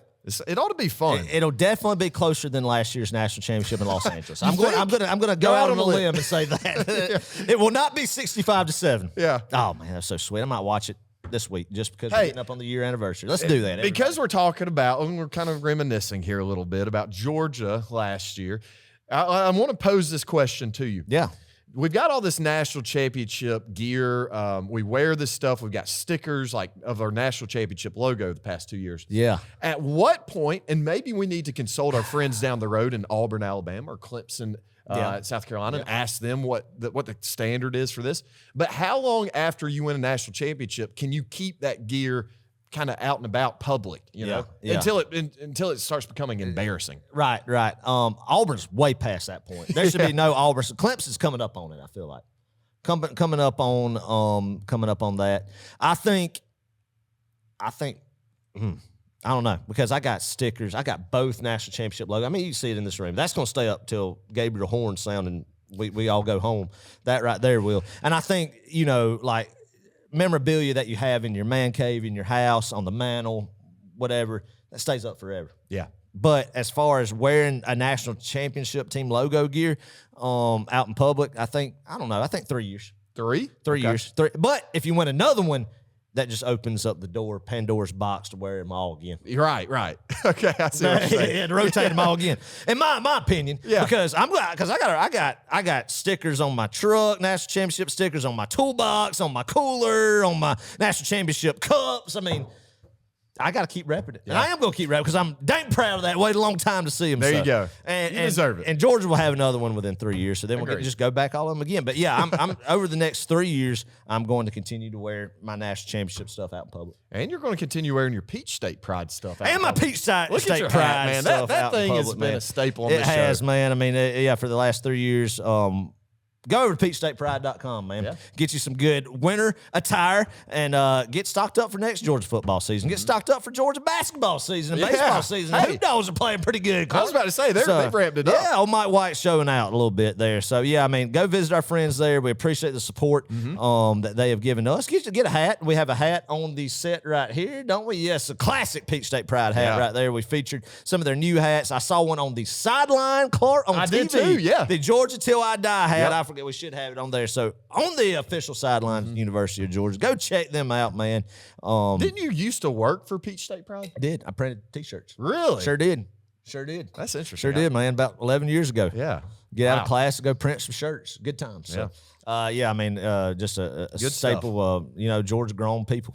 It ought to be fun. It'll definitely be closer than last year's national championship in Los Angeles. I'm going to go out on a limb and say that. It will not be 65-7. Yeah. Oh man, that's so sweet. I might watch it this week just because we're getting up on the year anniversary. Let's do that. Because we're talking about, and we're kind of reminiscing here a little bit about Georgia last year. I want to pose this question to you. Yeah. We've got all this national championship gear. We wear this stuff. We've got stickers of our national championship logo the past 2 years. Yeah. At what point, and maybe we need to consult our friends down the road in Auburn, Alabama, or Clemson, South Carolina, and ask them what the standard is for this. But how long after you win a national championship can you keep that gear kind of out and about public, until it starts becoming embarrassing. Right. Auburn's way past that point. There should be no Auburn. Clemson's coming up on it, I feel like. Coming up on that. I don't know, because I got stickers. I got both national championship logos. I mean, you see it in this room. That's going to stay up till Gabriel Horn's sounding we all go home. That right there will. And I think, memorabilia that you have in your man cave, in your house, on the mantle, whatever, that stays up forever. Yeah. But as far as wearing a national championship team logo gear out in public, I think 3 years. 3? 3 years. But if you win another one, that just opens up the door, Pandora's box, to wear them all again. Right. Okay, I see what you're saying. Yeah, to rotate them all again. In my opinion, because I got stickers on my truck, national championship stickers on my toolbox, on my cooler, on my national championship cups. I mean, I got to keep repping it. And I am going to keep repping because I'm dang proud of that. Waited a long time to see them. There you go. You deserve it. And Georgia will have another one within 3 years, so then we'll get to just go back all of them again. But yeah, I'm over the next 3 years, I'm going to continue to wear my national championship stuff out in public. And you're going to continue wearing your Peach State Pride stuff out and my Peach State Pride hat, man. stuff That out thing in public, has been man. a staple on this show. It has, man. I mean, for the last 3 years, go over to PeachStatePride.com, man. Yeah. Get you some good winter attire and get stocked up for next Georgia football season. Get stocked up for Georgia basketball season and baseball season. Hey. The Dawgs are playing pretty good. I was about to say, they've ramped it up. Yeah, old Mike White's showing out a little bit there. So, yeah, I mean, go visit our friends there. We appreciate the support that they have given us. Get a hat. We have a hat on the set right here, don't we? Yes, a classic Peach State Pride hat right there. We featured some of their new hats. I saw one on the sideline, Clark, on TV. Did too, yeah. The Georgia Till I Die hat. I forget, we should have it on there. So on the official sideline, University of Georgia, go check them out, man. Didn't you used to work for Peach State Pride? I did. I printed T-shirts. Really? Sure did. That's interesting. Sure did, man. About 11 years ago. Yeah. Get out of class and go print some shirts. Good times. So, I mean, just a staple of, Georgia grown people,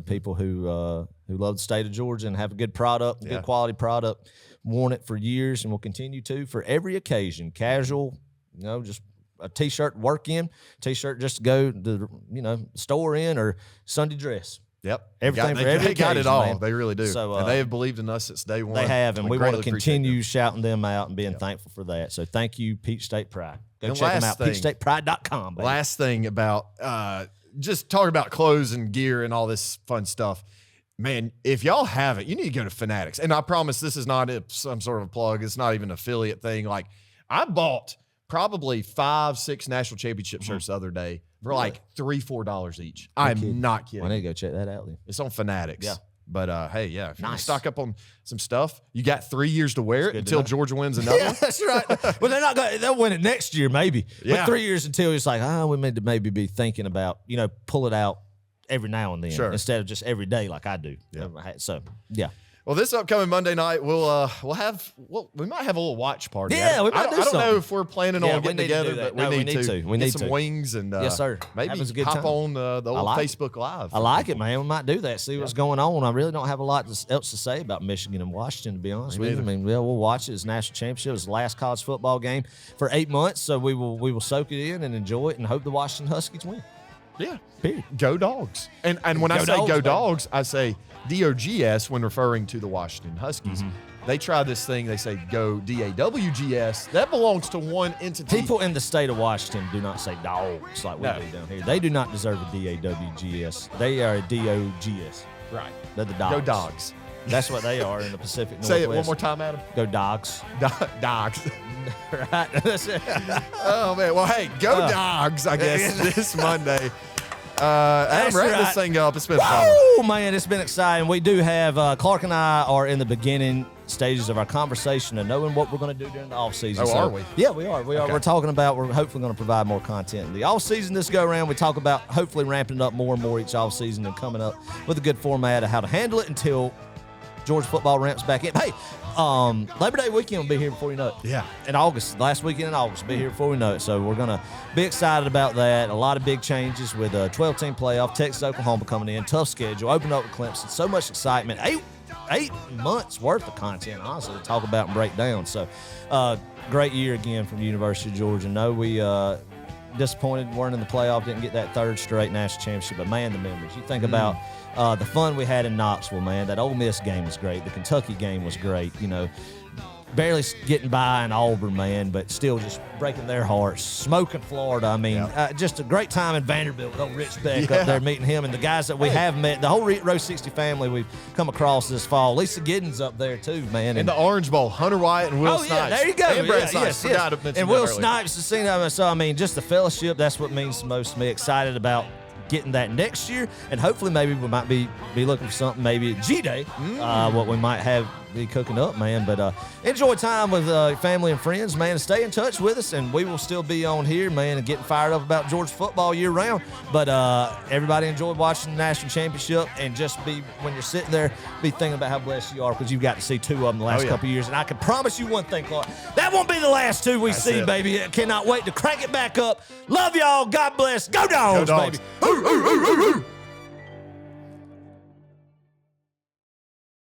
people who love the state of Georgia and have a good product, good quality product, worn it for years and will continue to for every occasion. Casual, just a T-shirt work in, T-shirt just to go to the, store in, or Sunday dress. Yep. Everything for every occasion. They got it all. Man. They really do. So, and they have believed in us since day one. They have, and we want to continue shouting them out and being thankful for that. So thank you, Peach State Pride. Go check them out, PeachStatePride.com. Baby. Last thing about just talking about clothes and gear and all this fun stuff. Man, if y'all haven't, you need to go to Fanatics. And I promise this is not some sort of plug. It's not even an affiliate thing. Like, I bought probably 5-6 national championship shirts the other day for like $3-4 each. I'm not kidding. I need to go check that out then. It's on Fanatics. Yeah. But hey, if you can stock up on some stuff, you got 3 years to wear it until Georgia wins another one. That's right. Well, they're not going. They'll win it next year, maybe. Yeah. But 3 years until it's like, we need to maybe be thinking about, pull it out every now and then instead of just every day like I do. Yeah. So yeah. Well, this upcoming Monday night, we might have a little watch party. Yeah, we might do something. I don't know if we're planning on getting together, but we need to. We need some wings and yes, sir. Maybe hop on the old Facebook Live. I like it, man. We might do that. See what's going on. I really don't have a lot else to say about Michigan and Washington, to be honest with you. I mean, we'll watch it. It's national championship. It was the last college football game for 8 months, so we will soak it in and enjoy it and hope the Washington Huskies win. Yeah. Period. Go Dogs. And when I say go Dogs, I say DOGS when referring to the Washington Huskies. They try this thing. They say go DAWGS. That belongs to one entity. People in the state of Washington do not say dogs like we do down here. They do not deserve a DAWGS. They are a DOGS. Right. They're the Dogs. Go Dogs. That's what they are in the Pacific Northwest. Say it one more time, Adam. Go Dogs. Dogs. Right. Oh, man. Well, hey, go Dogs, I guess, this Monday. Adam, wrap this thing up. It's been fun. Oh, man, it's been exciting. We do have, Clark and I are in the beginning stages of our conversation and knowing what we're going to do during the offseason. Oh, are we? Yeah, we are. Okay. We're talking about, we're hopefully going to provide more content. In the offseason this go around, we talk about hopefully ramping up more and more each offseason and coming up with a good format of how to handle it until Georgia football ramps back in. Hey, Labor Day weekend will be here before you know it. Yeah. In August, last weekend in August, will be here before we know it. So we're going to be excited about that. A lot of big changes with a 12-team playoff, Texas, Oklahoma coming in, tough schedule, open up with Clemson, so much excitement. Eight months worth of content, honestly, to talk about and break down. So great year again from the University of Georgia. No, we disappointed weren't in the playoff, didn't get that third straight national championship, but man, the memories. You think about the fun we had in Knoxville, man. That Ole Miss game was great. The Kentucky game was great. Barely getting by in Auburn, man, but still just breaking their hearts. Smoking Florida. I mean, just a great time in Vanderbilt with old Rich Beck up there meeting him and the guys that we have met. The whole Row 60 family we've come across this fall. Lisa Giddens up there too, man. And the Orange Bowl, Hunter Wyatt and Will Snipes. Yeah, there you go. And Brad Snipes. Yes. And Will Snipes has seen them. So, I mean, just the fellowship, that's what means the most to me. Excited about getting that next year, and hopefully maybe we might be looking for something maybe at G-Day, what we might have be cooking up, man. But enjoy time with family and friends, man. Stay in touch with us, and we will still be on here, man, and getting fired up about Georgia football year round. But everybody enjoy watching the national championship, and just when you're sitting there, be thinking about how blessed you are because you've got to see 2 of them the last couple of years. And I can promise you one thing, Clark, that won't be the last 2 we see, baby. I cannot wait to crank it back up. Love y'all. God bless. Go Dawgs, baby.